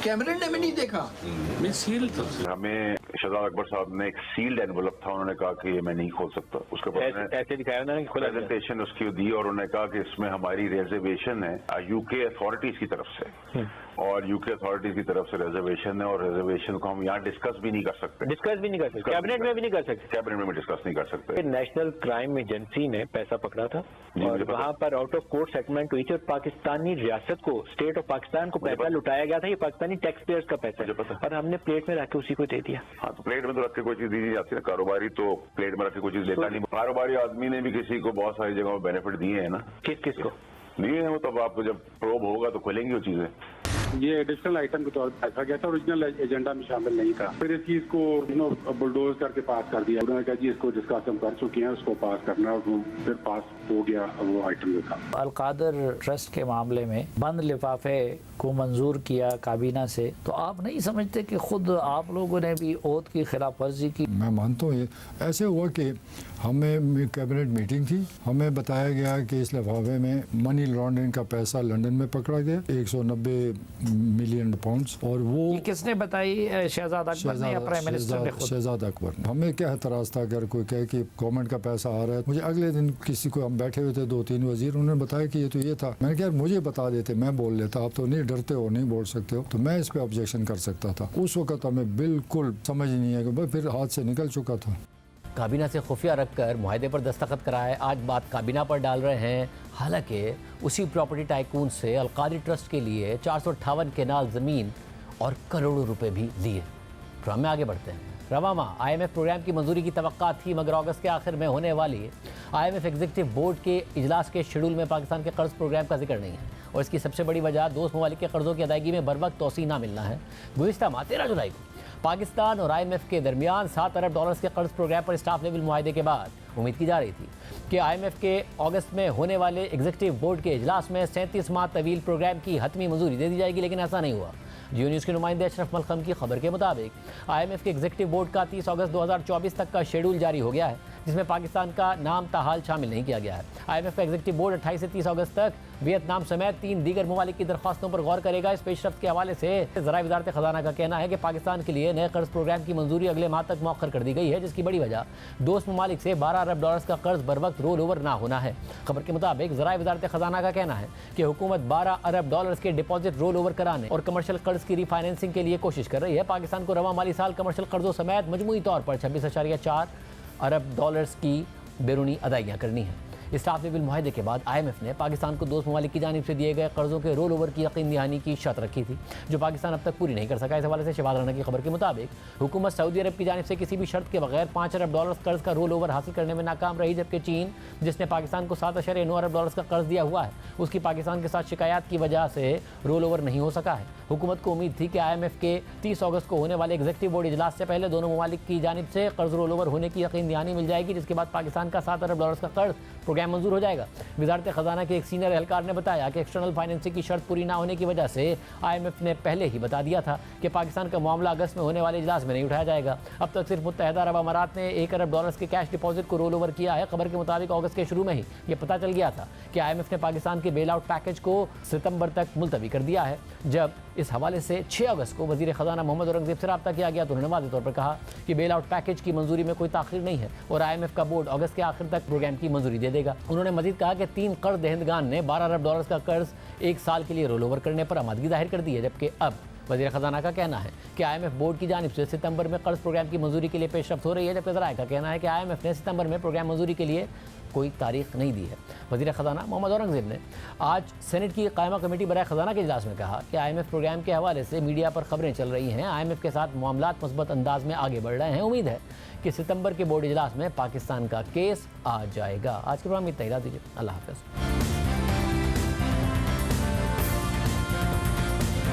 S8: कैबिनेट ने भी नहीं देखा।
S9: मैं सील था।
S10: हमें शहजाद अकबर साहब ने एक सील्ड एनवलप था, उन्होंने कहा कि ये मैं नहीं खोल सकता। उसके बाद
S6: ऐसे दिखाया उन्होंने
S10: प्रेजेंटेशन उसकी दी और उन्होंने कहा कि इसमें हमारी रिजर्वेशन है यूके अथॉरिटीज की तरफ से, और यूके अथॉरिटीज की तरफ से रिजर्वेशन है, और रिजर्वेशन को हम यहाँ डिस्कस भी नहीं कर सकते।
S6: डिस्कस भी नहीं कर सकते, कैबिनेट में भी नहीं कर सकते।
S10: कैबिनेट में डिस्कस नहीं कर सकते।
S6: नेशनल क्राइम एजेंसी ने पैसा पकड़ा था और वहाँ पर आउट ऑफ कोर्ट सेटलमेंट हुई थी और पाकिस्तानी रियासत को, स्टेट ऑफ पाकिस्तान को पैसा लुटाया गया था। ये पाकिस्तानी टैक्स पेयर्स का पैसा है और हमने प्लेट में रख के उसी को दे दिया।
S10: हाँ, तो प्लेट में तो रख के कोई चीज दी नहीं जाती ना। कारोबारी तो प्लेट में रख के कोई चीज लेता नहीं। कारोबारी आदमी ने भी किसी को बहुत सारी जगहों में बेनिफिट दिए हैं ना।
S6: किस को
S10: दिए हैं वो, तब आपको जब प्रोब होगा तो खुलेंगी वो चीजें।
S11: ये एडिशनल आइटम के तौर पर रखा गया था, ओरिजिनल एजेंडा में शामिल नहीं था। फिर इस चीज को बुलडोज करके पास कर दिया। उन्होंने कहा जी इसको डिस्कस हम कर चुके हैं, उसको पास करना है, और फिर पास हो गया वो आइटम जो था।
S12: अलकादर ट्रस्ट के मामले में बंद लिफाफे को मंजूर किया काबीना से, तो आप नहीं समझते कि खुद आप लोगों ने भी ओथ की खिलाफ वर्जी की?
S13: मैं मानता हूँ ये ऐसे हुआ कि हमें कैबिनेट मीटिंग थी, हमें बताया गया कि इस लिफाफे में मनी लॉन्ड्रिंग का पैसा लंदन में पकड़ा गया 190 मिलियन पाउंड्स, और वो
S12: किसने बताई? शहजाद अकबर ने या प्राइम मिनिस्टर ने?
S13: शहजाद अकबर ने। हमें क्या एतराज था अगर कोई कहे कि गवर्नमेंट का पैसा आ रहा है। मुझे अगले दिन किसी को, हम बैठे हुए थे 2-3 वजीर, उन्होंने बताया कि ये तो ये था। मैंने कहा मुझे बता देते, मैं बोल लेता, आप तो नहीं डरते हो, नहीं बोल सकते हो, तो मैं इस पे ऑब्जेक्शन कर सकता था। उस वक्त हमें बिल्कुल समझ नहीं है कि फिर हाथ से निकल चुका था।
S1: काबीना से खुफिया रखकर मुआहदे पर दस्तखत कराए, आज बात काबीना पर डाल रहे हैं। हालांकि उसी प्रॉपर्टी टाइकून से अलकादरी ट्रस्ट के लिए 458 केनाल ज़मीन और करोड़ों रुपए भी लिए। प्रोग्राम में आगे बढ़ते हैं। रवा माह IMF प्रोग्राम की मंजूरी की तवक्का थी, मगर अगस्त के आखिर में होने वाली IMF एग्जीक्यूटिव बोर्ड के इजलास के शेड्यूल में पाकिस्तान के कर्ज प्रोग्राम का जिक्र नहीं है, और इसकी सबसे बड़ी वजह दोस्त ममालिक के कर्जों की अदायगी में बर वक्त तोसी ना मिलना है। गुज़िश्ता माह 13 जुलाई को पाकिस्तान और IMF के दरमियान $7 अरब के कर्ज प्रोग्राम पर स्टाफ लेवल मुआहदे के बाद उम्मीद की जा रही थी कि IMF के अगस्त में होने वाले एग्जीक्यूटिव बोर्ड के इजलास में 37 माह तवील प्रोग्राम की हतमी मंजूरी दे दी जाएगी, लेकिन ऐसा नहीं हुआ। जियो न्यूज़ के नुमाइंदे अशरफ मलखम की खबर के मुताबिक IMF के एग्जीक्यूटिव बोर्ड का 30 अगस्त 2024 तक का शेड्यूल जारी हो गया है, जिसमें पाकिस्तान का नाम ताहाल शामिल नहीं किया गया है। IMF का एग्जीक्यूटिव बोर्ड 28 से 30 अगस्त तक वियतनाम समेत 3 दीगर ममालिक की दरख्वास्तों पर गौर करेगा। इस पेशरफ्त के हवाले से ज़राए वज़ारत ख़ज़ाना का कहना है कि पाकिस्तान के लिए नए कर्ज प्रोग्राम की मंजूरी अगले माह तक मौखर कर दी गई है, जिसकी बड़ी वजह दोस्त ममालिक से $12 अरब का कर्ज बर वक्त रोल ओवर ना होना है। खबर के मुताबिक ज़राए वज़ारत ख़ज़ाना का कहना है कि हुकूमत $12 अरब के डिपॉजिट रोल ओवर कराने और कमर्शियल कर्ज की रिफाइनेंसिंग के लिए कोशिश कर रही है। पाकिस्तान को रवा माली साल कमर्शियल कर्जों समेत मजमूई तौर पर $26.4 अरब की बैरूनी अदायगियाँ करनी है। स्टाफ लेवल मुआहदे के बाद IMF ने पाकिस्तान को दोस्त ममालिक की जानिब से दिए गए कर्जों के रोल ओवर की यकीन दहानी की शर्त रखी थी, जो पाकिस्तान अब तक पूरी नहीं कर सका। इस हवाले से शहबाज राना की खबर के मुताबिक हुकूमत सऊदी अरब की जानिब से किसी भी शर्त के बगैर $5 अरब कर्ज का रोल ओवर हासिल करने में नाकाम रही, जबकि चीन, जिसने पाकिस्तान को $7.9 अरब का कर्ज दिया हुआ है, उसकी पाकिस्तान के साथ शिकायत की वजह से रोल ओवर नहीं हो सका है। हुकूमत को उम्मीद थी कि IMF के 30 अगस्त को होने वाले एग्जीक्यूटिव बोर्ड इजलास से पहले दोनों ममालिक की जानिब से कर्ज रोल ओवर होने की यकीन दहानी मिल जाएगी, जिसके बाद पाकिस्तान का $7 अरब का कर्ज प्रोग्राम मंजूर हो जाएगा। वज़ारत ख़ज़ाना के एक सीनियर एहलकार ने बताया कि एक्सटर्नल फाइनेंसिंग की शर्त पूरी ना होने की वजह से IMF ने पहले ही बता दिया था कि पाकिस्तान का मामला अगस्त में होने वाले इजलास में नहीं उठाया जाएगा। अब तक सिर्फ मुत्तहिदा अरब अमारात ने $1 अरब के कैश डिपॉजिट को रोल ओवर किया है। खबर के मुताबिक अगस्त के शुरू में ही यह पता चल गया था कि IMF ने पाकिस्तान के बेल आउट पैकेज को सितंबर तक मुलतवी कर दिया है। जब इस हवाले से 6 अगस्त को वज़ीर ख़ज़ाना मोहम्मद औरंगज़ेब से रब्ता किया गया तो उन्होंने वाज़ेह तौर पर कहा कि बेल आउट पैकेज की मंजूरी में कोई ताख़ीर नहीं है और IMF का बोर्ड अगस्त के आखिर तक प्रोग्राम की मंजूरी दे देगा। उन्होंने मजीद कहा कि 3 कर्ज दहंदगान ने $12 अरब का कर्ज 1 साल के लिए रोल ओवर करने पर आमादगी जाहिर कर दी है, जबकि अब वज़ीर ख़ज़ाना का कहना है कि IMF बोर्ड की जानिब से सितंबर में कर्ज प्रोग्राम की मंजूरी के लिए पेशरफ्त हो रही है, जबकि ज़राए का कहना है कि IMF ने सितंबर में प्रोग्राम मंजूरी के लिए कोई तारीख नहीं दी है। वज़ीर ख़ज़ाना मोहम्मद औरंगज़ेब ने आज सेनेट की कायमा कमेटी बराए ख़ज़ाना के इजलास में कहा कि IMF प्रोग्राम के हवाले से मीडिया पर खबरें चल रही हैं, IMF के साथ मामलात मुस्बत अंदाज में आगे बढ़ रहे हैं। उम्मीद है कि सितंबर के बोर्ड इजलास में पाकिस्तान का केस आ जाएगा। आज के प्रोग्राम में इतना ही, दीजिए। अल्लाह हाफ़िज़।